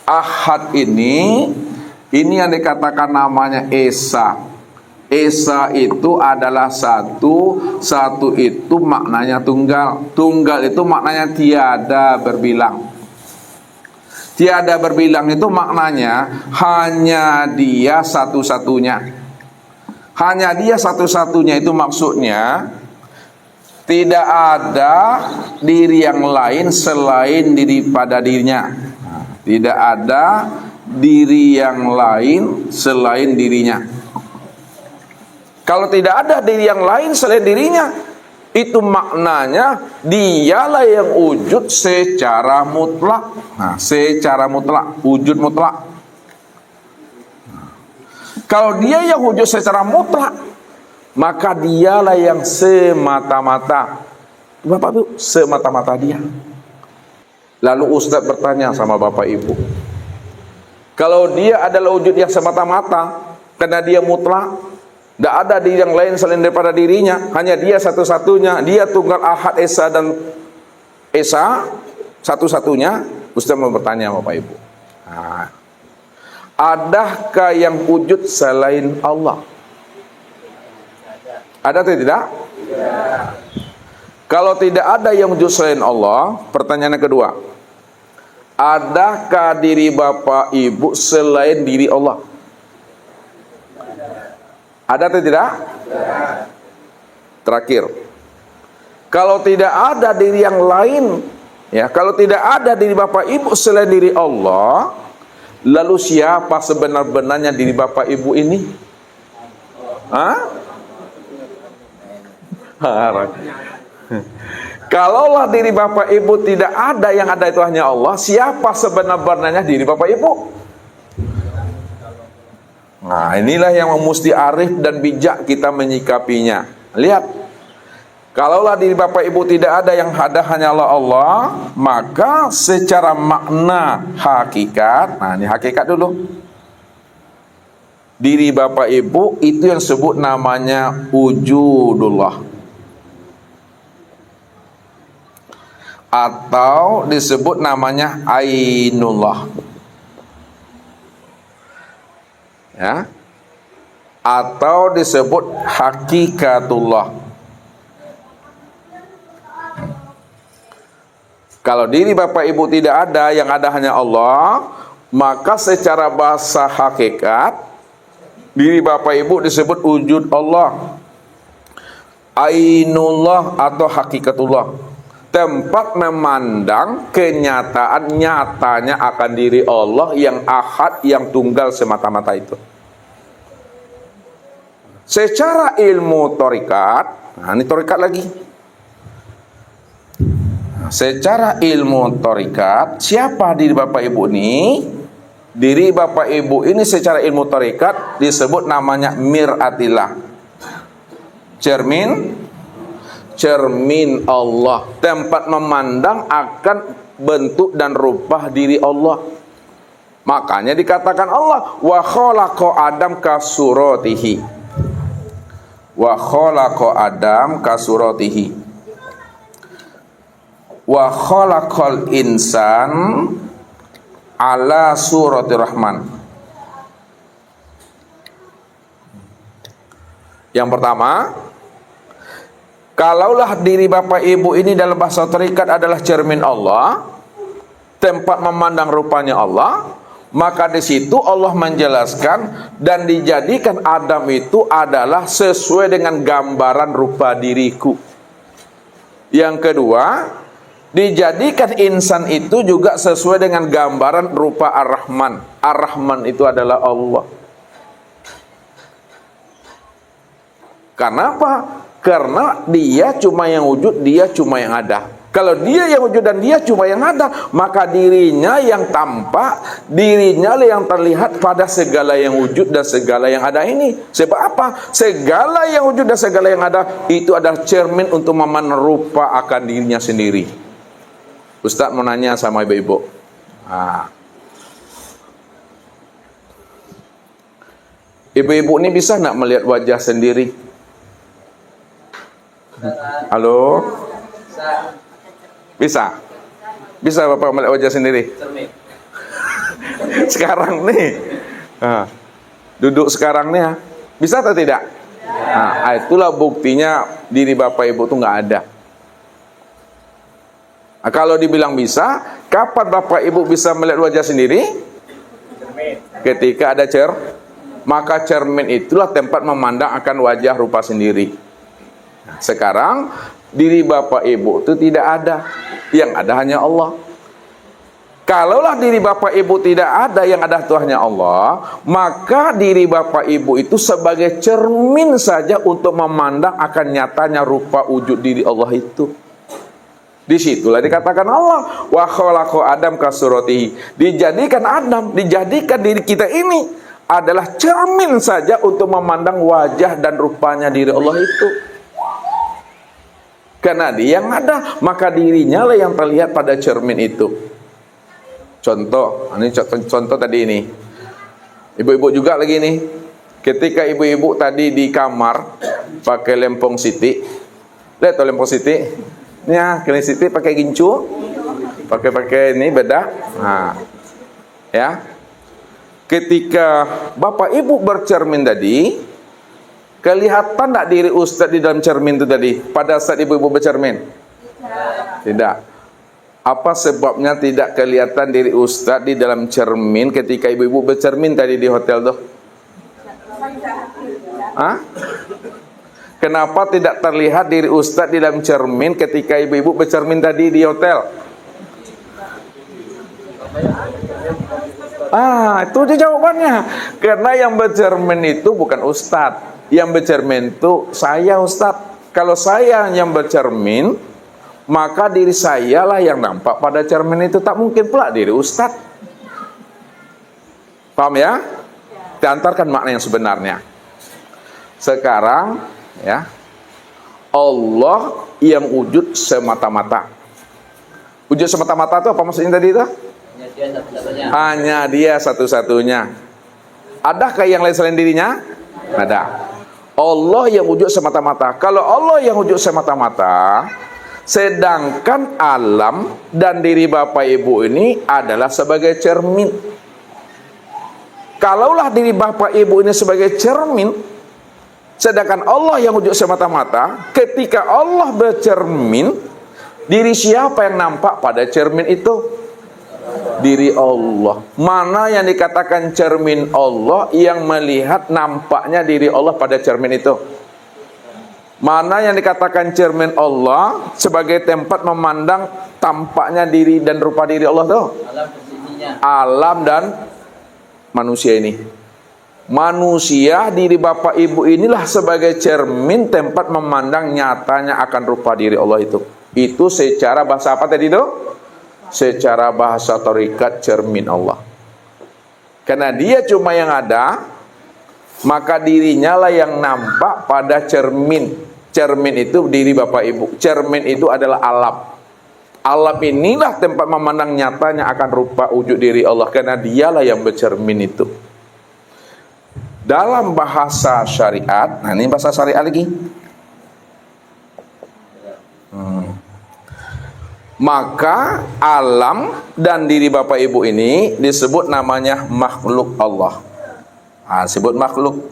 Ahad ini yang dikatakan namanya Esa. Esa itu adalah satu, satu itu maknanya tunggal. Tunggal itu maknanya tiada berbilang. Tiada berbilang itu maknanya hanya dia satu-satunya. Hanya dia satu-satunya itu maksudnya tidak ada diri yang lain selain daripada dirinya. Tidak ada diri yang lain selain dirinya. Kalau tidak ada diri yang lain selain dirinya, itu maknanya dialah yang wujud secara mutlak. Nah, secara mutlak, wujud mutlak. Kalau dia yang wujud secara mutlak, maka dialah yang semata-mata. Bapak Ibu, semata-mata dia. Lalu Ustaz bertanya sama Bapak Ibu, kalau dia adalah wujud yang semata-mata, karena dia mutlak, tidak ada diri yang lain selain daripada dirinya, hanya dia satu-satunya, dia tunggal ahad esa dan esa satu-satunya. Ustaz mau bertanya Bapak Ibu, adakah yang wujud selain Allah? Ada atau tidak? Kalau tidak ada yang wujud selain Allah, pertanyaan yang kedua, adakah diri Bapak Ibu selain diri Allah? Ada atau tidak? Terakhir, kalau tidak ada diri yang lain, ya, kalau tidak ada diri Bapak Ibu selain diri Allah, lalu siapa sebenar-benarnya diri Bapak Ibu ini? Kalaulah diri Bapak Ibu tidak ada, yang ada itu hanya Allah, siapa sebenar-benarnya diri Bapak Ibu? Nah, inilah yang mesti arif dan bijak kita menyikapinya. Lihat, kalaulah diri Bapak Ibu tidak ada, yang ada hanyalah Allah, maka secara makna hakikat, nah ini hakikat dulu, diri Bapak Ibu itu yang sebut namanya wujudullah, atau disebut namanya ainullah. Ya. atau disebut hakikatullah. Kalau diri Bapak Ibu tidak ada, yang ada hanya Allah, maka secara bahasa hakikat diri Bapak Ibu disebut wujud Allah, ainullah atau hakikatullah, tempat memandang kenyataan nyatanya akan diri Allah yang ahad, yang tunggal semata-mata itu. Secara ilmu torikat, nah ini torikat lagi. Secara ilmu torikat, siapa diri Bapak Ibu ini? Diri Bapak Ibu ini secara ilmu torikat disebut namanya mir'atillah. Cermin Allah, tempat memandang akan bentuk dan rupa diri Allah. Makanya dikatakan Allah wa khalaqa Adam kasuratihi. Wa khalaqa Adam kasuratihi. Wa khalaqal insan ala surati rahman. Yang pertama, kalaulah diri Bapak Ibu ini dalam bahasa terikat adalah cermin Allah, tempat memandang rupanya Allah, maka di situ Allah menjelaskan dan dijadikan Adam itu adalah sesuai dengan gambaran rupa diriku. Yang kedua, dijadikan insan itu juga sesuai dengan gambaran rupa Ar-Rahman. Ar-Rahman itu adalah Allah. Karena apa? Karena dia cuma yang wujud, dia cuma yang ada. Kalau dia yang wujud dan dia cuma yang ada, maka dirinya yang tampak, dirinya yang terlihat pada segala yang wujud dan segala yang ada ini. Sebab apa? Segala yang wujud dan segala yang ada itu adalah cermin untuk memandang rupa akan dirinya sendiri. Ustaz mau nanya sama ibu-ibu. Ibu-ibu ini bisa nggak melihat wajah sendiri? Halo? Bisa? Bisa Bapak melihat wajah sendiri? Sekarang nih, duduk sekarang nih, bisa atau tidak? Nah, itulah buktinya diri Bapak Ibu itu nggak ada. Nah, kalau dibilang bisa, kapan Bapak Ibu bisa melihat wajah sendiri? Ketika ada maka cermin itulah tempat memandang akan wajah rupa sendiri. Nah, sekarang diri Bapak Ibu itu tidak ada, yang ada hanya Allah. Kalaulah diri Bapak Ibu tidak ada, yang ada itu hanya Allah, maka diri Bapak Ibu itu sebagai cermin saja untuk memandang akan nyatanya rupa wujud diri Allah itu. Disitulah dikatakan Allah wa khalaqa Adam kasuratihi. Dijadikan Adam, dijadikan diri kita ini adalah cermin saja untuk memandang wajah dan rupanya diri Allah itu. Karena dia yang ada, maka dirinya lah yang terlihat pada cermin itu. Contoh, ini contoh tadi ini. Ibu-ibu juga lagi nih. Ketika ibu-ibu tadi di kamar pakai lempong siti. Lihat tuh lempong siti. Ya, kalian siti pakai gincu. Pakai ini bedak. Nah. Ya. Ketika Bapak Ibu bercermin tadi, kelihatan tak diri Ustadz di dalam cermin itu tadi pada saat ibu-ibu bercermin? Tidak. Apa sebabnya tidak kelihatan diri Ustadz di dalam cermin ketika ibu-ibu bercermin tadi di hotel tuh? Kenapa tidak terlihat diri Ustadz di dalam cermin ketika ibu-ibu bercermin tadi di hotel? Itu dia jawabannya. Karena yang bercermin itu bukan Ustadz. Yang bercermin itu saya Ustadz. Kalau saya yang bercermin, maka diri saya lah yang nampak pada cermin itu. Tak mungkin pula diri Ustadz. Paham ya? Diantarkan makna yang sebenarnya. Sekarang ya, Allah yang wujud semata-mata. Wujud semata-mata itu apa maksudnya tadi itu? Hanya dia satu-satunya. Adakah yang lain selain dirinya? Ada. Allah yang wujud semata-mata. Kalau Allah yang wujud semata-mata, sedangkan alam dan diri Bapak Ibu ini adalah sebagai cermin. Kalaulah diri bapak ibu ini sebagai cermin, sedangkan Allah yang wujud semata-mata, ketika Allah bercermin, diri siapa yang nampak pada cermin itu? Diri Allah. Mana yang dikatakan cermin Allah, yang melihat nampaknya diri Allah pada cermin itu? Mana yang dikatakan cermin Allah sebagai tempat memandang tampaknya diri dan rupa diri Allah tuh? Alam dan manusia ini. Manusia, diri bapak ibu inilah sebagai cermin tempat memandang nyatanya akan rupa diri Allah itu. Itu secara bahasa apa tadi itu? Secara bahasa tarikat cermin Allah. Karena dia cuma yang ada, maka dirinya lah yang nampak pada cermin. Cermin itu diri bapak ibu. Cermin itu adalah alam. Alam inilah tempat memandang nyatanya akan rupa wujud diri Allah. Karena dialah yang bercermin itu. Dalam bahasa syariat, nah ini bahasa syariat lagi. Maka alam dan diri bapak ibu ini disebut namanya makhluk Allah. Nah, disebut makhluk.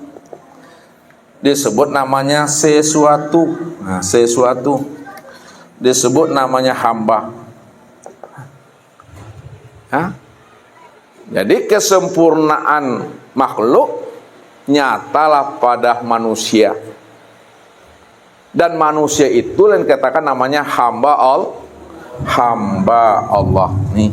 Disebut namanya sesuatu. Nah, sesuatu. Disebut namanya hamba. Hah? Jadi kesempurnaan makhluk nyatalah pada manusia. Dan manusia itu yang dikatakan namanya hamba Allah. Nih.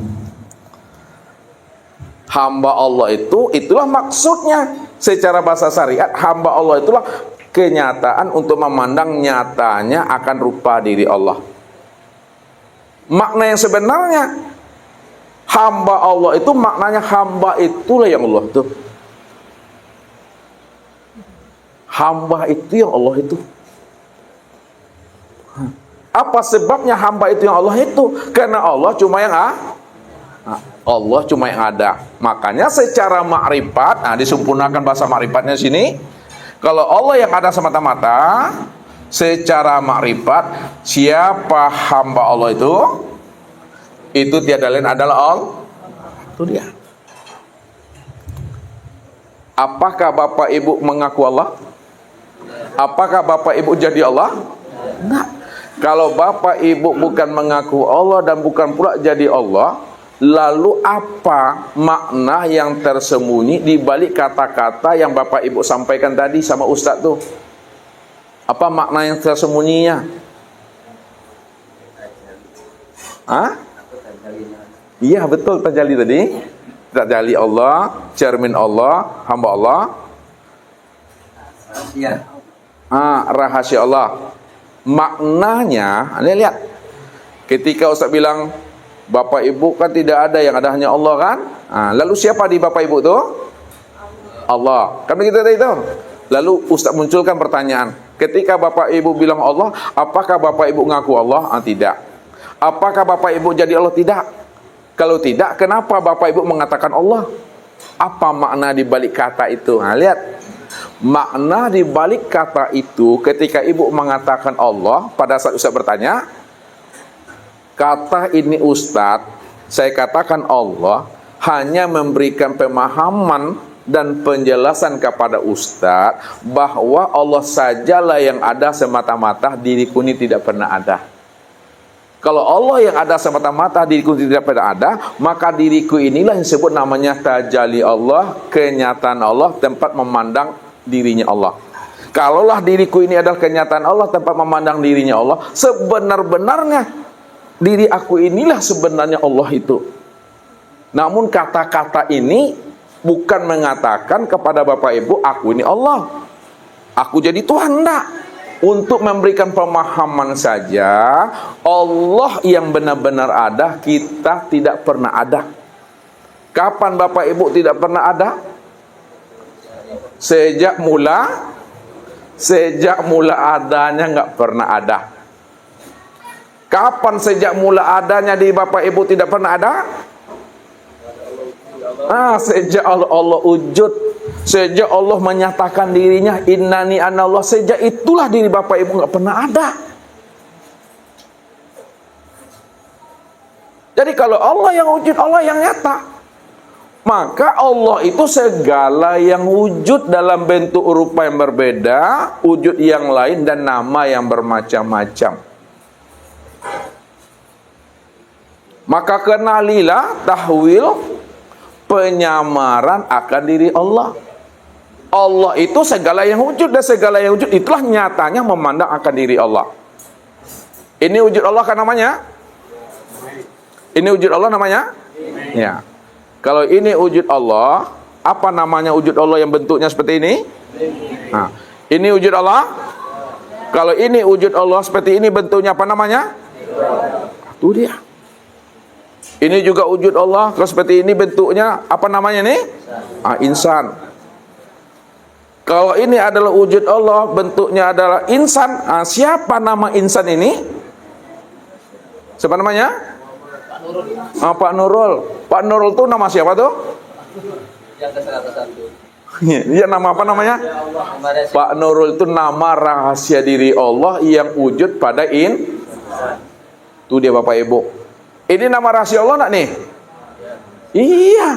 Hamba Allah itu, itulah maksudnya. Secara bahasa syariat, hamba Allah itulah kenyataan untuk memandang nyatanya akan rupa diri Allah. Makna yang sebenarnya, hamba Allah itu maknanya hamba itulah yang Allah itu. Hamba itu yang Allah itu. Apa sebabnya hamba itu yang Allah itu? Karena Allah cuma yang Allah cuma yang ada. Makanya secara makrifat, nah disempurnakan bahasa makrifat sini. Kalau Allah yang ada semata-mata, secara makrifat, siapa hamba Allah itu? Itu tiada lain adalah Allah. Itu dia. Apakah bapak ibu mengaku Allah? Apakah bapak ibu jadi Allah? Enggak. Kalau bapak ibu bukan mengaku Allah dan bukan pula jadi Allah, lalu apa makna yang tersembunyi di balik kata-kata yang bapak ibu sampaikan tadi sama ustaz tuh? Apa makna yang tersembunyinya? Hah? Iya betul, tajalli tadi. Tajalli Allah, cermin Allah, hamba Allah. Rahasia Allah. Maknanya, lihat. Ketika ustaz bilang bapak ibu kan tidak ada, yang ada hanya Allah kan? Lalu siapa di bapak ibu itu? Allah. Kan begitu tadi itu. Lalu ustaz munculkan pertanyaan. Ketika bapak ibu bilang Allah, apakah bapak ibu ngaku Allah? Tidak. Apakah bapak ibu jadi Allah? Tidak. Kalau tidak, kenapa bapak ibu mengatakan Allah? Apa makna di balik kata itu? Lihat. Makna di balik kata itu ketika ibu mengatakan Allah, pada saat ustaz bertanya, kata ini ustaz, saya katakan Allah, hanya memberikan pemahaman dan penjelasan kepada ustaz bahwa Allah sajalah yang ada semata-mata, diriku ini tidak pernah ada. Kalau Allah yang ada semata-mata, diriku tidak pernah ada, maka diriku inilah yang disebut namanya tajalli Allah, kenyataan Allah, tempat memandang dirinya Allah. Kalaulah diriku ini adalah kenyataan Allah, tempat memandang dirinya Allah, sebenar-benarnya diri aku inilah sebenarnya Allah itu. Namun kata-kata ini bukan mengatakan kepada bapak ibu, aku ini Allah, aku jadi Tuhan, enggak. Untuk memberikan pemahaman saja, Allah yang benar-benar ada, kita tidak pernah ada. Kapan bapak ibu tidak pernah ada? Sejak mula adanya nggak pernah ada. Kapan sejak mula adanya di bapak ibu tidak pernah ada? Sejak Allah wujud, sejak Allah menyatakan dirinya innani anallah, sejak itulah diri bapak ibu nggak pernah ada. Jadi kalau Allah yang wujud, Allah yang nyata, Maka Allah itu segala yang wujud dalam bentuk rupa yang berbeda, wujud yang lain dan nama yang bermacam-macam. Maka kenalilah tahwil, penyamaran akan diri Allah. Allah itu segala yang wujud, dan segala yang wujud itulah nyatanya memandang akan diri Allah. Ini wujud Allah kan namanya? Ini wujud Allah namanya? Ya. Kalau ini wujud Allah, apa namanya wujud Allah yang bentuknya seperti ini? Nah, ini wujud Allah. Kalau ini wujud Allah seperti ini bentuknya apa namanya? Itu dia. Ini juga wujud Allah. Kalau seperti ini bentuknya apa namanya nih? Insan. Kalau ini adalah wujud Allah, bentuknya adalah insan. Siapa nama insan ini? Siapa namanya? Pak Nurul. Pak Nurul itu nama siapa tuh? Yang ke-101. Iya, nama apa namanya? Pak Nurul itu nama rahasia diri Allah yang wujud pada Itu dia Bapak Ibu. Ini nama rahasia Allah enggak nih? Iya.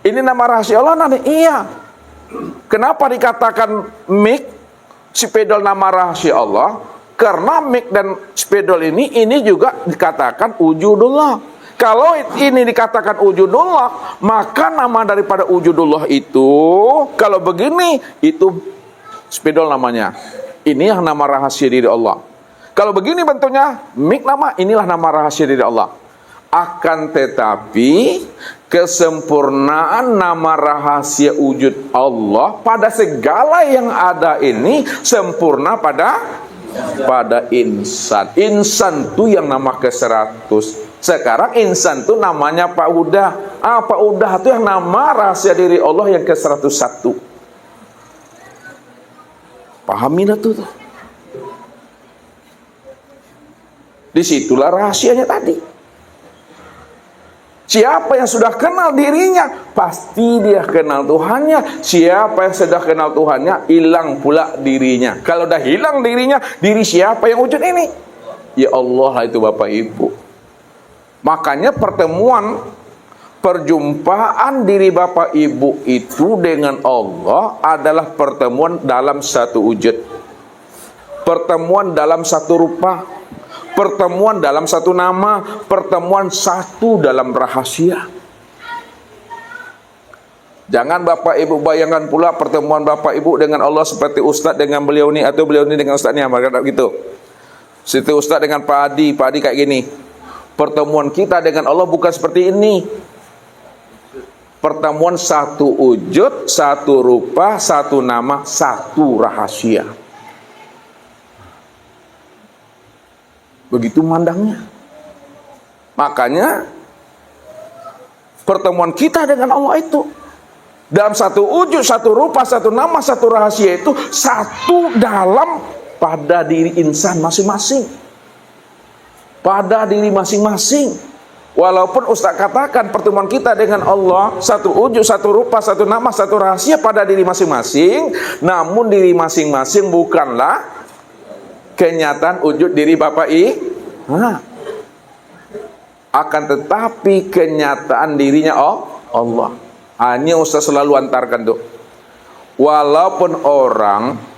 Ini nama rahasia Allah enggak nih? Iya. Kenapa dikatakan mik spidol nama rahasia Allah? Karena mik dan spidol ini juga dikatakan wujudullah. Kalau ini dikatakan wujudullah, maka nama daripada wujudullah itu, kalau begini, itu spidol namanya. Ini yang nama rahasia diri Allah. Kalau begini bentuknya, mik nama, inilah nama rahasia diri Allah. Akan tetapi, kesempurnaan nama rahasia wujud Allah pada segala yang ada ini, sempurna pada insan. Insan itu yang nama ke-100. Sekarang insan itu namanya Pak Udah. Pak Udah itu yang nama rahasia diri Allah yang ke-101. Pahamin itu tuh. Disitulah rahasianya tadi. Siapa yang sudah kenal dirinya, pasti dia kenal Tuhannya. Siapa yang sudah kenal Tuhannya, hilang pula dirinya. Kalau udah hilang dirinya, diri siapa yang wujud ini? Ya Allah itu Bapak Ibu. Makanya perjumpaan diri Bapak Ibu itu dengan Allah adalah pertemuan dalam satu wujud, pertemuan dalam satu rupa, pertemuan dalam satu nama, pertemuan satu dalam rahasia. Jangan Bapak Ibu bayangkan pula pertemuan Bapak Ibu dengan Allah seperti Ustadz dengan beliau ini, atau beliau ini dengan Ustadz ini, gitu. Seperti Ustadz dengan Pak Adi kayak gini. Pertemuan kita dengan Allah bukan seperti ini. Pertemuan satu wujud, satu rupa, satu nama, satu rahasia. Begitu mandangnya. Makanya pertemuan kita dengan Allah itu dalam satu wujud, satu rupa, satu nama, satu rahasia itu satu dalam pada diri insan masing-masing. Pada diri masing-masing. Walaupun Ustaz katakan pertemuan kita dengan Allah satu wujud, satu rupa, satu nama, satu rahasia pada diri masing-masing, namun diri masing-masing bukanlah kenyataan wujud diri Bapak akan tetapi kenyataan dirinya Allah. Hanya Ustaz selalu antarkan tuh. Walaupun orang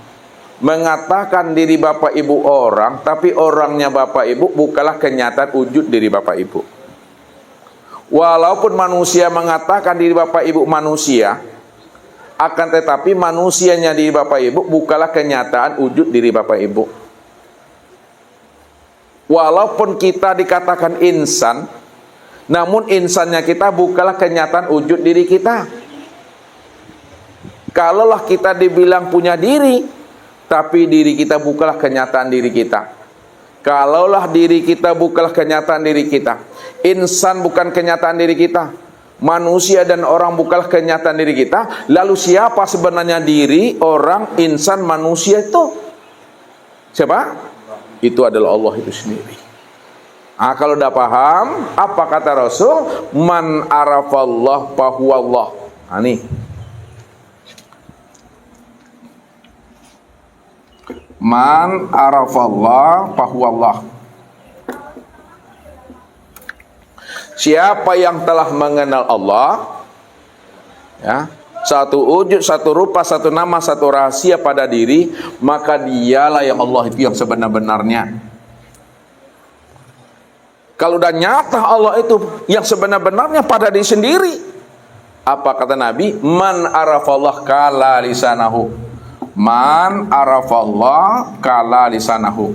mengatakan diri Bapak Ibu orang, tapi orangnya Bapak Ibu bukanlah kenyataan wujud diri Bapak Ibu. Walaupun manusia mengatakan diri Bapak Ibu manusia, akan tetapi manusianya diri Bapak Ibu bukanlah kenyataan wujud diri Bapak Ibu. Walaupun kita dikatakan insan, namun insannya kita bukanlah kenyataan wujud diri kita. Kalaulah kita dibilang punya diri, tapi diri kita bukanlah kenyataan diri kita. Kalaulah diri kita bukanlah kenyataan diri kita, insan bukan kenyataan diri kita, manusia dan orang bukanlah kenyataan diri kita, lalu siapa sebenarnya diri, orang, insan, manusia itu? Siapa? Itu adalah Allah itu sendiri. Kalau udah paham, apa kata Rasul? Man arafallah fahuwallah. Nih. Man arafallah fahuwallah. Siapa yang telah mengenal Allah, ya, satu wujud, satu rupa, satu nama, satu rahasia pada diri, maka dialah yang Allah itu yang sebenar-benarnya. Kalau udah nyata Allah itu yang sebenar-benarnya pada diri sendiri, apa kata Nabi? Man arafallah kala lisanahu. Man arafallah kala lisanahu.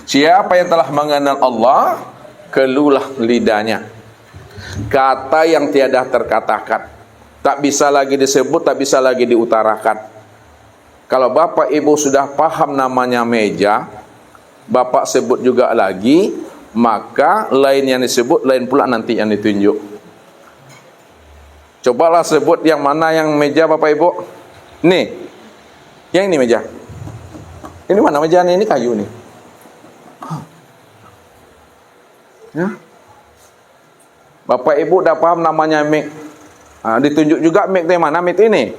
Siapa yang telah mengenal Allah, keluhlah lidahnya. Kata yang tiada terkatakan, tak bisa lagi disebut, tak bisa lagi diutarakan. Kalau Bapak Ibu sudah paham namanya meja, Bapak sebut juga lagi, maka lain yang disebut, lain pula nanti yang ditunjuk. Cobalah sebut yang mana yang meja Bapak Ibu. Nih, yang ini meja. Ini mana mejanya? Ini kayu nih. Ya. Bapak Ibu udah paham namanya mic. Ditunjuk juga mic yang mana? Mic ini.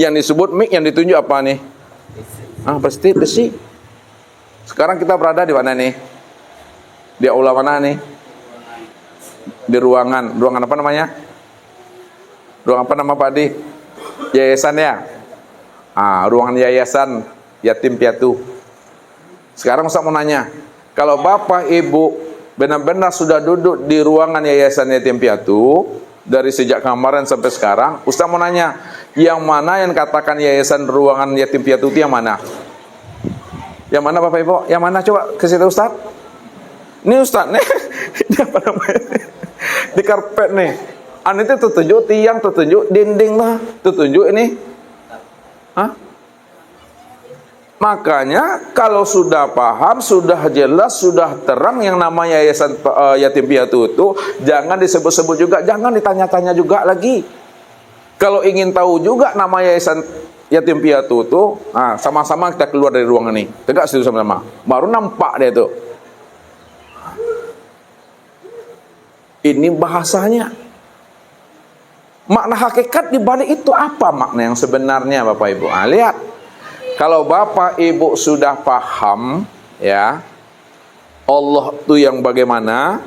Yang disebut mic, yang ditunjuk apa nih? Besi. Sekarang kita berada di mana nih? Di aula mana nih? Di ruangan apa namanya? Ruangan apa nama Pak Adi? Yayasan ya? Ruangan yayasan yatim piatu. Sekarang saya mau nanya, kalau Bapak Ibu benar-benar sudah duduk di ruangan yayasan yatim piatu dari sejak kemarin sampai sekarang, Ustaz mau nanya, yang mana yang katakan yayasan ruangan yatim piatu itu yang mana? Yang mana Bapak Ibu? Yang mana coba ke situ Ustaz? Ini Ustaz nih, ini apa namanya? Di karpet nih. Itu tertunjuk tiang, tertunjuk dinding lah, tertunjuk ini. Makanya kalau sudah paham, sudah jelas, sudah terang yang namanya yayasan yatim piatu itu, jangan disebut-sebut juga, jangan ditanya-tanya juga lagi. Kalau ingin tahu juga nama yayasan yatim piatu itu, sama-sama kita keluar dari ruangan ini, tegak situ sama-sama, baru nampak dia itu. Ini bahasanya. Makna hakikat di balik itu apa makna yang sebenarnya Bapak Ibu? Lihat. Kalau Bapak Ibu sudah paham, ya, Allah itu yang bagaimana,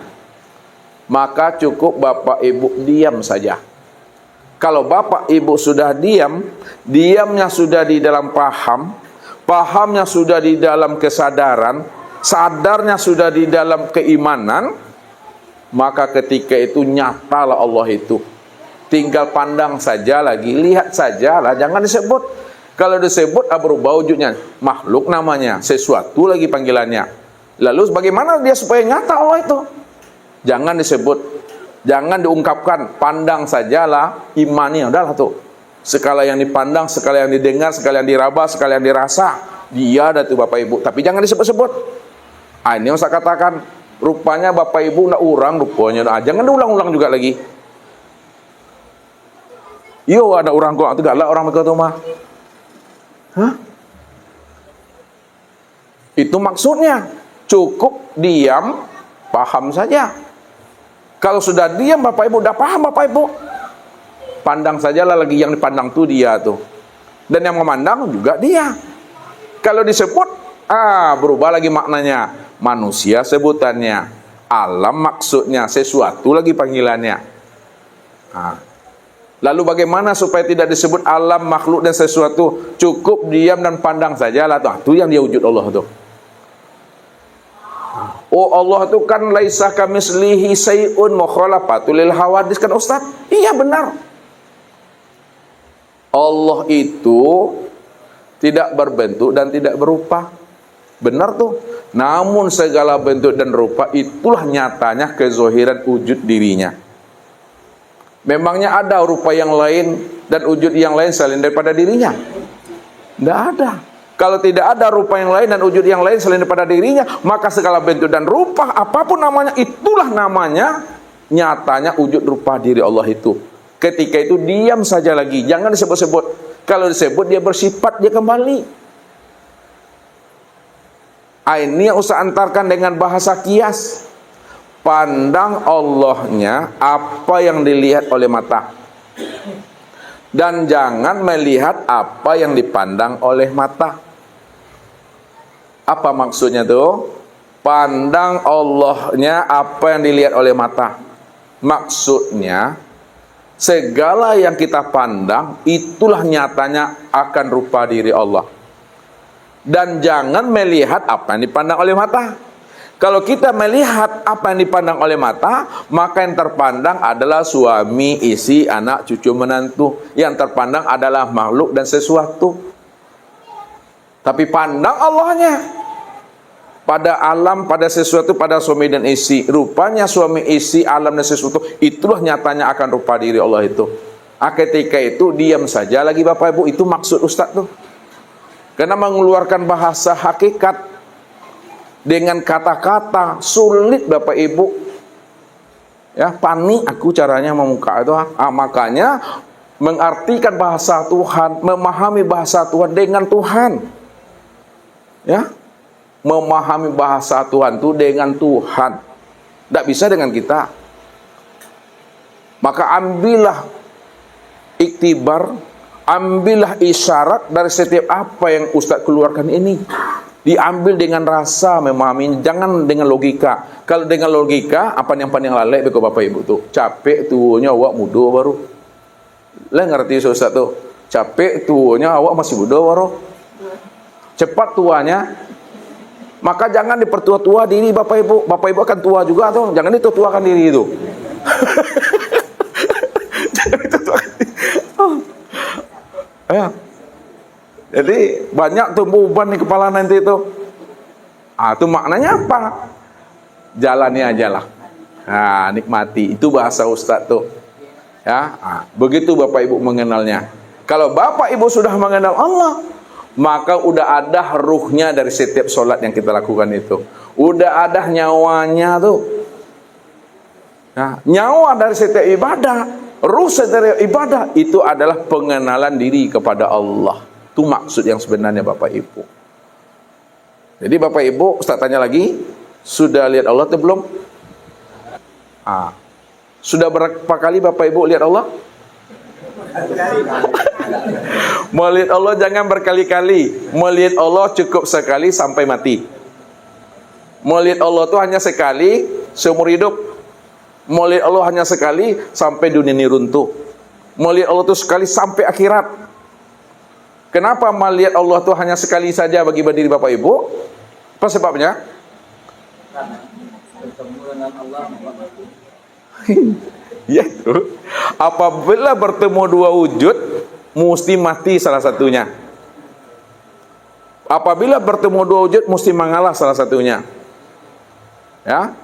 maka cukup Bapak Ibu diam saja. Kalau Bapak Ibu sudah diam, diamnya sudah di dalam paham, pahamnya sudah di dalam kesadaran, sadarnya sudah di dalam keimanan, maka ketika itu nyatalah Allah itu. Tinggal pandang saja lagi, lihat saja lah, jangan disebut. Kalau disebut berubah wujudnya, makhluk namanya, sesuatu lagi panggilannya. Lalu bagaimana dia supaya nyata Allah itu? Jangan disebut, jangan diungkapkan, pandang sajalah, imani, udahlah tuh. Sekala yang dipandang, sekala yang didengar, sekala yang diraba, sekala yang dirasa, dia ada tuh Bapak Ibu. Tapi jangan disebut-sebut. Ini yang saya katakan, rupanya Bapak Ibu nak urang rupanya. Jangan diulang-ulang juga lagi. Yo ada orang kok, tidak lah orang mereka tuh mah. Itu maksudnya. Cukup diam, paham saja. Kalau sudah diam Bapak Ibu, udah paham Bapak Ibu, pandang sajalah lagi, yang dipandang tuh dia tuh. Dan yang memandang juga dia. Kalau disebut, berubah lagi maknanya. Manusia sebutannya, alam maksudnya, sesuatu lagi panggilannya. Lalu bagaimana supaya tidak disebut alam, makhluk dan sesuatu? Cukup diam dan pandang sajalah tuh. Itu yang dia wujud Allah tuh. Oh Allah itu kan laisa kamislihi sayun mukhalafatul lil hawadis, kan Ustaz? Iya benar. Allah itu tidak berbentuk dan tidak berupa. Benar tuh. Namun segala bentuk dan rupa itulah nyatanya kezohiran wujud dirinya. Memangnya ada rupa yang lain dan wujud yang lain selain daripada dirinya? Tidak ada. Kalau tidak ada rupa yang lain dan wujud yang lain selain daripada dirinya, maka segala bentuk dan rupa, apapun namanya, itulah namanya nyatanya wujud rupa diri Allah itu. Ketika itu diam saja lagi, jangan disebut-sebut. Kalau disebut dia bersifat, dia kembali. Ini yang usah antarkan dengan bahasa kias. Pandang Allahnya apa yang dilihat oleh mata, dan jangan melihat apa yang dipandang oleh mata. Apa maksudnya tuh? Pandang Allahnya apa yang dilihat oleh mata. Maksudnya, segala yang kita pandang, itulah nyatanya akan rupa diri Allah. Dan jangan melihat apa yang dipandang oleh mata. Kalau kita melihat apa yang dipandang oleh mata, maka yang terpandang adalah suami, istri, anak, cucu, menantu. Yang terpandang adalah makhluk dan sesuatu. Tapi pandang Allahnya. Pada alam, pada sesuatu, pada suami dan istri. Rupanya suami, istri, alam dan sesuatu, itulah nyatanya akan rupa diri Allah itu. Ketika itu diam saja lagi Bapak Ibu. Itu maksud Ustaz tuh. Karena mengeluarkan bahasa hakikat dengan kata-kata sulit Bapak Ibu. Ya, panik aku caranya memuka itu. Makanya mengartikan bahasa Tuhan, memahami bahasa Tuhan dengan Tuhan. Ya. Memahami bahasa Tuhan itu dengan Tuhan. Tidak bisa dengan kita. Maka ambillah iktibar, ambillah isyarat dari setiap apa yang Ustaz keluarkan ini. Diambil dengan rasa memahami, jangan dengan logika. Kalau dengan logika, apa yang paling lalai beko Bapak Ibu tuh. Capek tuanya awak muda baru. Lah ngerti Ustaz tuh. Capek tuanya awak masih muda baru. Cepat tuanya. Maka jangan dipertua-tua diri Bapak Ibu. Bapak Ibu akan tua juga tuh. Jangan dituakan diri itu. Jangan dituakan diri. Ya. Jadi banyak tumbuh uban di kepala nanti itu. Itu maknanya apa? Jalani aja lah. Nikmati. Itu bahasa Ustaz tuh. Ya, begitu Bapak Ibu mengenalnya. Kalau Bapak Ibu sudah mengenal Allah, maka udah ada ruhnya dari setiap sholat yang kita lakukan itu. Udah ada nyawanya tuh. Nyawa dari setiap ibadah, ruh setiap ibadah itu adalah pengenalan diri kepada Allah. Itu maksud yang sebenarnya Bapak Ibu. Jadi Bapak Ibu, Ustaz tanya lagi, sudah lihat Allah atau belum? Sudah berapa kali Bapak Ibu lihat Allah? Melihat Allah jangan berkali-kali. Melihat Allah cukup sekali sampai mati. Melihat Allah itu hanya sekali seumur hidup. Melihat Allah hanya sekali sampai dunia ini runtuh. Melihat Allah itu sekali sampai akhirat. Kenapa melihat Allah itu hanya sekali saja bagi diri Bapak Ibu? Apa sebabnya? Karena bertemu dengan Allah. Ya, apabila bertemu dua wujud, mesti mati salah satunya. Apabila bertemu dua wujud, mesti mengalah salah satunya. Ya,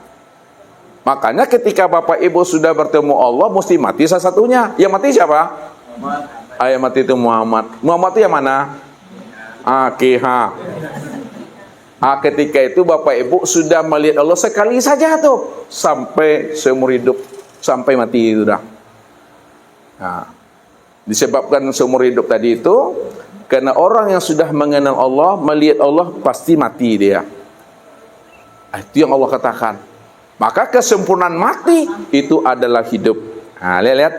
makanya ketika Bapak Ibu sudah bertemu Allah, mesti mati salah satunya. Yang mati siapa? Yang mati itu Muhammad. Muhammad itu yang mana? Ketika itu Bapak Ibu sudah melihat Allah sekali saja tuh, sampai seumur hidup. Sampai mati itu dah. Disebabkan seumur hidup tadi itu karena orang yang sudah mengenal Allah, melihat Allah pasti mati dia. Itu yang Allah katakan. Maka kesempurnaan mati itu adalah hidup. Lihat,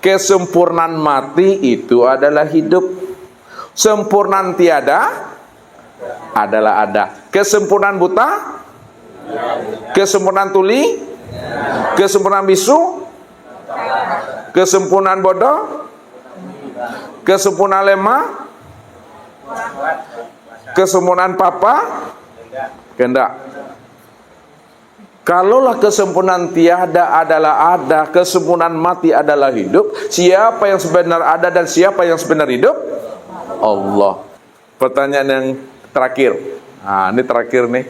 kesempurnaan mati itu adalah hidup. Sempurnaan tiada adalah ada. Kesempurnaan buta, kesempurnaan tuli, kesempurnaan bisu, kesempurnaan bodoh, kesempurnaan lemah, kesempurnaan papa, kehendak. Kalaulah kesempurnaan tiada adalah ada, kesempurnaan mati adalah hidup, siapa yang sebenar ada dan siapa yang sebenar hidup? Allah. Pertanyaan yang terakhir. Ini terakhir nih.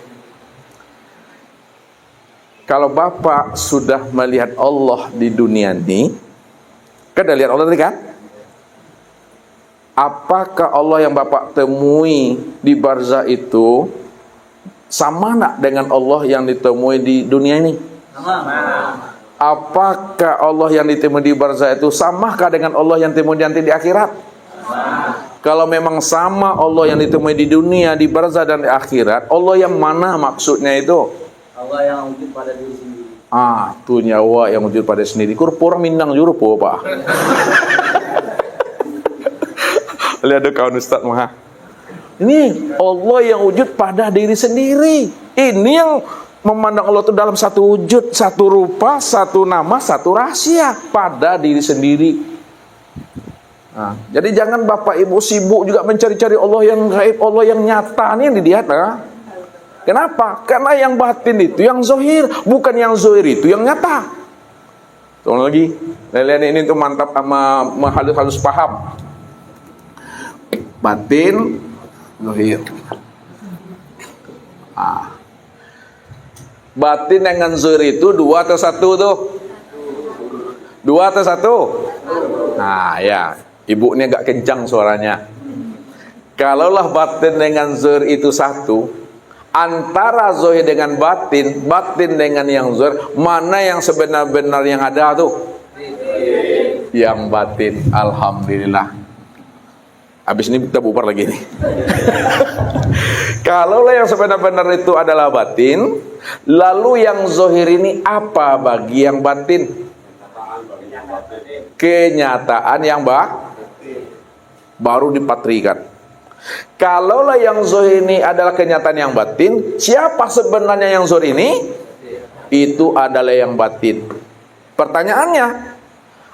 Kalau Bapak sudah melihat Allah di dunia ini, kan udah lihat Allah tadi kan? Apakah Allah yang Bapak temui di barzah itu sama nak dengan Allah yang ditemui di dunia ini? Apakah Allah yang ditemui di barzah itu samakah dengan Allah yang ditemui nanti di akhirat? Kalau memang sama Allah yang ditemui di dunia, di barzah dan di akhirat, Allah yang mana maksudnya itu? Allah yang wujud pada diri sendiri. Itu nyawa yang wujud pada sendiri. Kurpura mindang juru po Pak. Lihat kawan Ustaz Maha. Ini Allah yang wujud pada diri sendiri. Ini yang memandang Allah itu dalam satu wujud, satu rupa, satu nama, satu rahasia pada diri sendiri. Nah, jadi jangan Bapak Ibu sibuk juga mencari-cari Allah yang gaib, Allah yang nyata. Ini yang dilihat. Nah. Kenapa? Karena yang batin itu yang zohir, bukan yang zohir itu yang nyata. Tolong lagi, lihat ini tuh mantap sama halus-halus paham. Batin, zohir. Ah. Batin dengan zohir itu dua atau satu tuh? Dua atau satu? Nah ya, ibu ini agak kencang suaranya. Kalaulah batin dengan zohir itu satu, antara zohir dengan batin, batin dengan yang zohir, mana yang sebenar-benar yang ada tuh? Yang batin. Alhamdulillah. Habis ini kita bubar lagi nih. Kalaulah yang sebenar-benar itu adalah batin, lalu yang zohir ini apa bagi yang batin? Kenyataan yang baru dipatrikan. Kalaulah yang zohir ini adalah kenyataan yang batin, siapa sebenarnya yang zohir ini? Itu adalah yang batin. Pertanyaannya,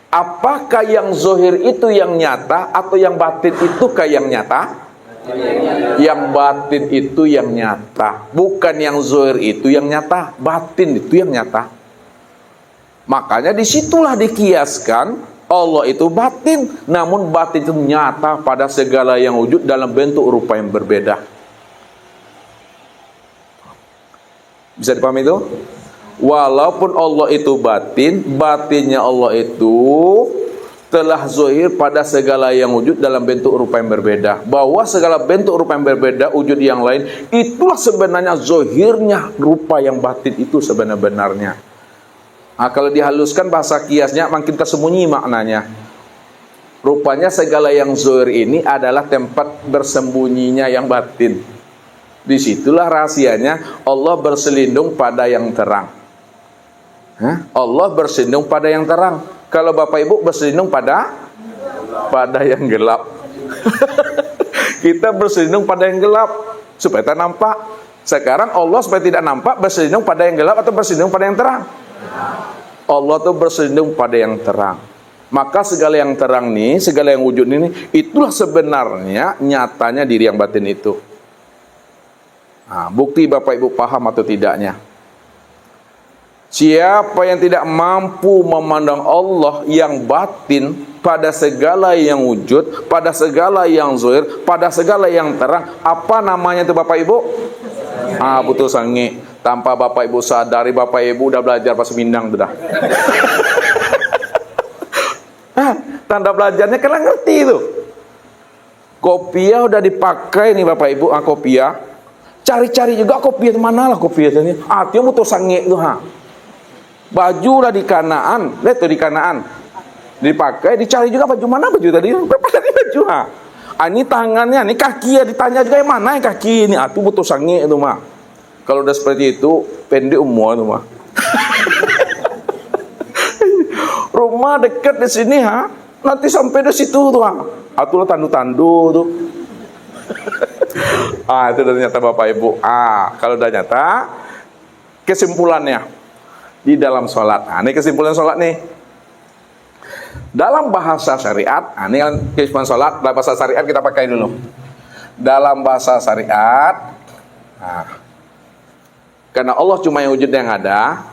apakah yang zohir itu yang nyata atau yang batin itu yang nyata? Yang batin itu yang nyata, bukan yang zohir itu yang nyata. Batin itu yang nyata. Makanya disitulah dikiaskan Allah itu batin, namun batin itu nyata pada segala yang wujud dalam bentuk rupa yang berbeda. Bisa dipahami itu? Walaupun Allah itu batin, batinnya Allah itu telah zohir pada segala yang wujud dalam bentuk rupa yang berbeda. Bahwa segala bentuk rupa yang berbeda, wujud yang lain, itulah sebenarnya zohirnya rupa yang batin itu sebenar-benarnya. Nah, kalau dihaluskan bahasa kiasnya makin tersembunyi maknanya. Rupanya segala yang zohir ini adalah tempat bersembunyinya yang batin. Disitulah rahasianya Allah berselindung pada yang terang. Allah berselindung pada yang terang. Kalau Bapak Ibu berselindung pada yang gelap. Kita berselindung pada yang gelap supaya tak nampak. Sekarang Allah supaya tidak nampak berselindung pada yang gelap atau berselindung pada yang terang? Allah tuh berselindung pada yang terang. Maka segala yang terang nih, segala yang wujud ini, itulah sebenarnya nyatanya diri yang batin itu. Nah, bukti Bapak Ibu paham atau tidaknya? Siapa yang tidak mampu memandang Allah yang batin pada segala yang wujud, pada segala yang zahir, pada segala yang terang, apa namanya itu Bapak Ibu? Betul sange. Tanpa Bapak Ibu sadari, Bapak Ibu udah belajar bahasa Minang sudah. Tanda belajarnya kalian ngerti itu. Kopiah udah dipakai nih Bapak Ibu, kopiah. Cari-cari juga kopiah mana lah kopiah ini. Dia mutu sange tuh Baju udah di Kanaan, lihat tuh di Kanaan. Dipakai, dicari juga baju mana baju tadi? Berapa tadi baju ini tangannya, ini kaki ya ditanya juga yang mana yang kaki ini. Tuh mutu sange itu mah. Kalau udah seperti itu, pendek umur itu mah. Rumah dekat di sini nanti sampai di situ tuh Atulah tandu-tandu tuh. Itu udah nyata Bapak Ibu. Kalau udah nyata, kesimpulannya di dalam sholat. Ini kesimpulan sholat nih. Dalam bahasa syariat, ini kan kesimpulan sholat. Dalam bahasa syariat kita pakai dulu. Dalam bahasa syariat, karena Allah cuma yang wujud yang ada,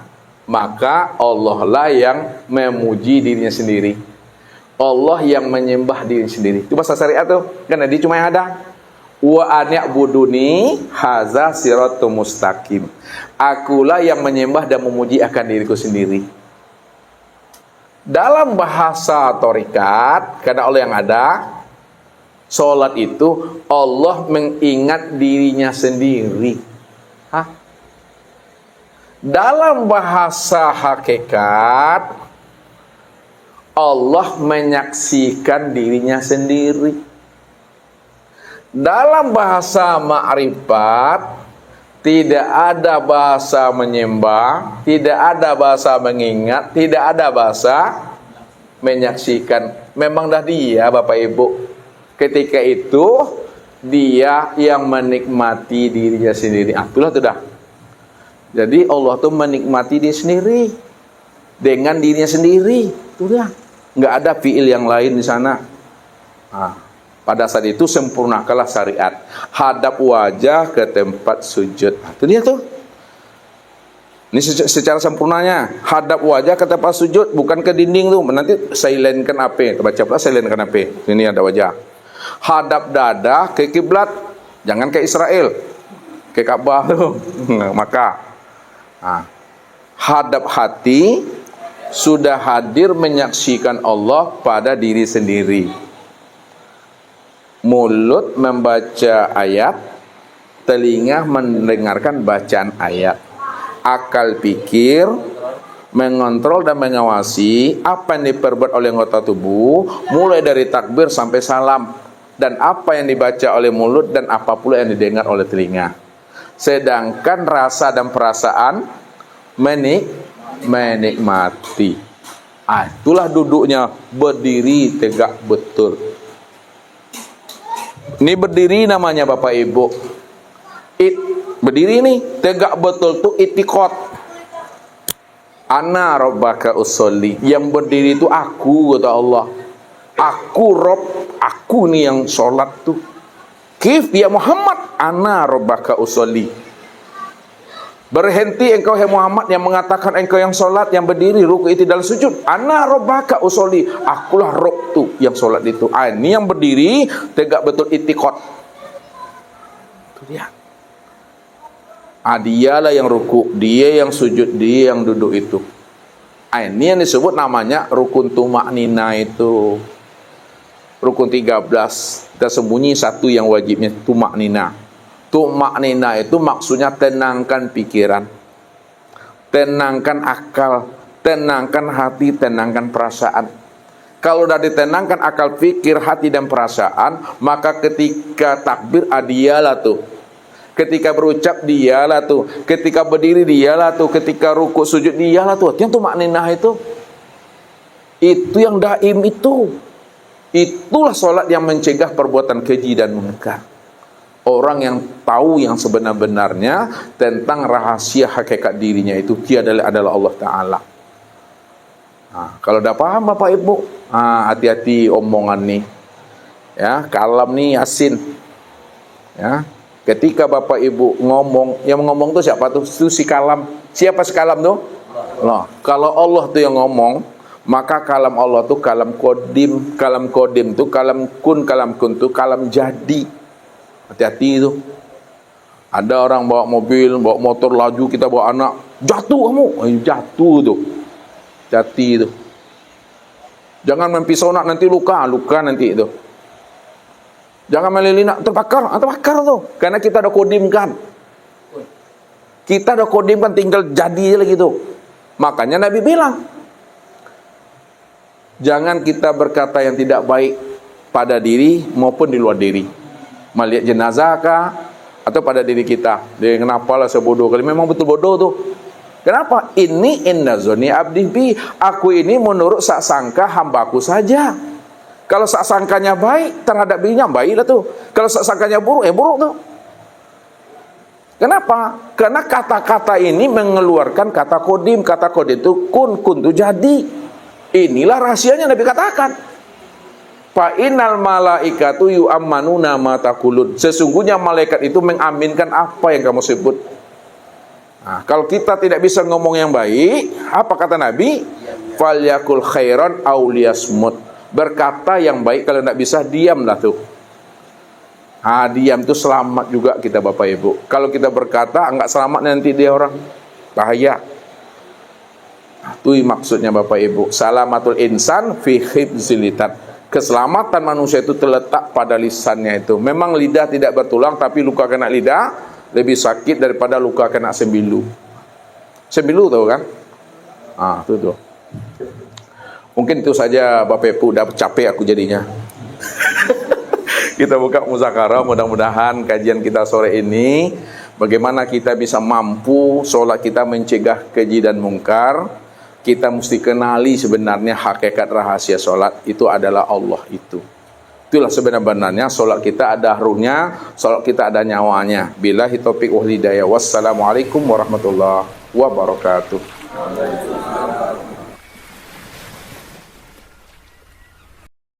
maka Allah lah yang memuji dirinya sendiri. Allah yang menyembah diri sendiri. Itu bahasa syariat tuh. Karena dia cuma yang ada. Wa ani'buduni haza siratum mustaqim. Akulah yang menyembah dan memuji akan diriku sendiri. Dalam bahasa torikat, karena Allah yang ada, sholat itu Allah mengingat dirinya sendiri. Dalam bahasa hakikat, Allah menyaksikan dirinya sendiri. Dalam bahasa ma'rifat, tidak ada bahasa menyembah, tidak ada bahasa mengingat, tidak ada bahasa menyaksikan. Memang dah dia Bapak Ibu. Ketika itu dia yang menikmati dirinya sendiri. Itulah sudah. Jadi Allah tuh menikmati dia sendiri dengan dirinya sendiri. Itu dia. Nggak ada fiil yang lain di sana. Nah, pada saat itu sempurnakanlah syariat. Hadap wajah ke tempat sujud. Itu dia tuh. Ini secara sempurnanya. Hadap wajah ke tempat sujud, bukan ke dinding tuh. Nanti silentkan AP. Baca pula silentkan AP. Ini ada wajah. Hadap dada ke kiblat. Jangan ke Israel. Ke Ka'bah tuh. Maka hadap hati sudah hadir menyaksikan Allah pada diri sendiri. Mulut membaca ayat, telinga mendengarkan bacaan ayat, akal pikir mengontrol dan mengawasi apa yang diperbuat oleh anggota tubuh mulai dari takbir sampai salam, dan apa yang dibaca oleh mulut dan apa pula yang didengar oleh telinga. Sedangkan rasa dan perasaan menikmati. Itulah duduknya, berdiri tegak betul. Ini berdiri namanya Bapak Ibu. Berdiri nih tegak betul tuh itikot. Ana rabbaka usolli. Yang berdiri itu aku, kata Allah. Aku Rob, aku nih yang sholat tuh. Kif ya Muhammad, ana rabbaka usolli. Berhenti engkau hai Muhammad yang mengatakan engkau yang sholat, yang berdiri, ruku, i'tidal, sujud. Ana rabbaka usolli. Akulah Rob tuh yang sholat itu. Ini yang berdiri tegak betul itikot. Itu dia. Dialah yang ruku, dia yang sujud, dia yang duduk itu. Ini yang disebut namanya rukun tumaknina itu. Rukun 13. Kita sembunyi satu yang wajibnya, tumaknina. Tumaknina itu maksudnya tenangkan pikiran, tenangkan akal, tenangkan hati, tenangkan perasaan. Kalau sudah ditenangkan akal, pikir, hati dan perasaan, maka ketika takbir dialah tuh. Ketika berucap dialah tuh. Ketika berdiri dialah tuh. Ketika rukuk sujud dialah tuh. Yang tumakninah itu. Itu yang daim itu. Itulah solat yang mencegah perbuatan keji dan munkar. Orang yang tahu yang sebenar-benarnya tentang rahasia hakikat dirinya itu tiada adalah Allah Ta'ala. Kalau dah paham Bapak Ibu, hati-hati omongan nih. Ya, kalam nih asin. Ya, ketika Bapak Ibu ngomong, yang ngomong tuh siapa tuh? Itu si kalam. Siapa si kalam tuh? Allah. Kalau Allah tuh yang ngomong, maka kalam Allah tuh kalam kodim. Kalam kodim tuh kalam kun tuh kalam jadi. Hati-hati itu. Ada orang bawa mobil, bawa motor laju, kita bawa anak, jatuh kamu. Jatuh tuh. Jati itu. Jangan mempisona nanti luka nanti itu. Jangan melilinak, terbakar tuh. Karena kita udah kodimkan. Kita udah kodimkan, tinggal jadi lagi tuh. Makanya Nabi bilang, jangan kita berkata yang tidak baik pada diri maupun di luar diri. Melihat jenazah kah atau pada diri kita. Dia kenapa lah sebodoh kali, memang betul bodoh tuh. Kenapa? Ini inna zoni abdi bi. Aku ini menurut sak sangka hambaku saja. Kalau sak sangkanya baik terhadap dirinya, baiklah tuh. Kalau sak sangkanya buruk, buruk tuh. Kenapa? Karena kata-kata ini mengeluarkan kata kodim. Kata kodim itu kun tuh jadi. Inilah rahasianya Nabi katakan. Fa innal malaikatu yu'ammanuna ma taqulun. Sesungguhnya malaikat itu mengaminkan apa yang kamu sebut. Kalau kita tidak bisa ngomong yang baik, apa kata Nabi? Falyakul khairan aw liyasmut. Berkata yang baik, kalau tidak bisa diamlah tuh. Diam itu selamat juga kita Bapak Ibu. Kalau kita berkata enggak selamat nanti dia orang, bahaya. Itu maksudnya Bapak Ibu. Salamatul insan fi hifzil lisan. Keselamatan manusia itu terletak pada lisannya itu. Memang lidah tidak bertulang, tapi luka kena lidah lebih sakit daripada luka kena sembilu. Sembilu tahu kan? Itu tuh. Mungkin itu saja Bapak Ibu, udah capek aku jadinya. Kita buka muzakarah, mudah-mudahan kajian kita sore ini bagaimana kita bisa mampu sholat kita mencegah keji dan mungkar. Kita mesti kenali sebenarnya hakikat rahasia sholat itu adalah Allah itu. Itulah sebenarnya solat kita ada ruhnya, solat kita ada nyawanya. Billahi taufiq wal hidayah. Wassalamualaikum warahmatullahi wabarakatuh.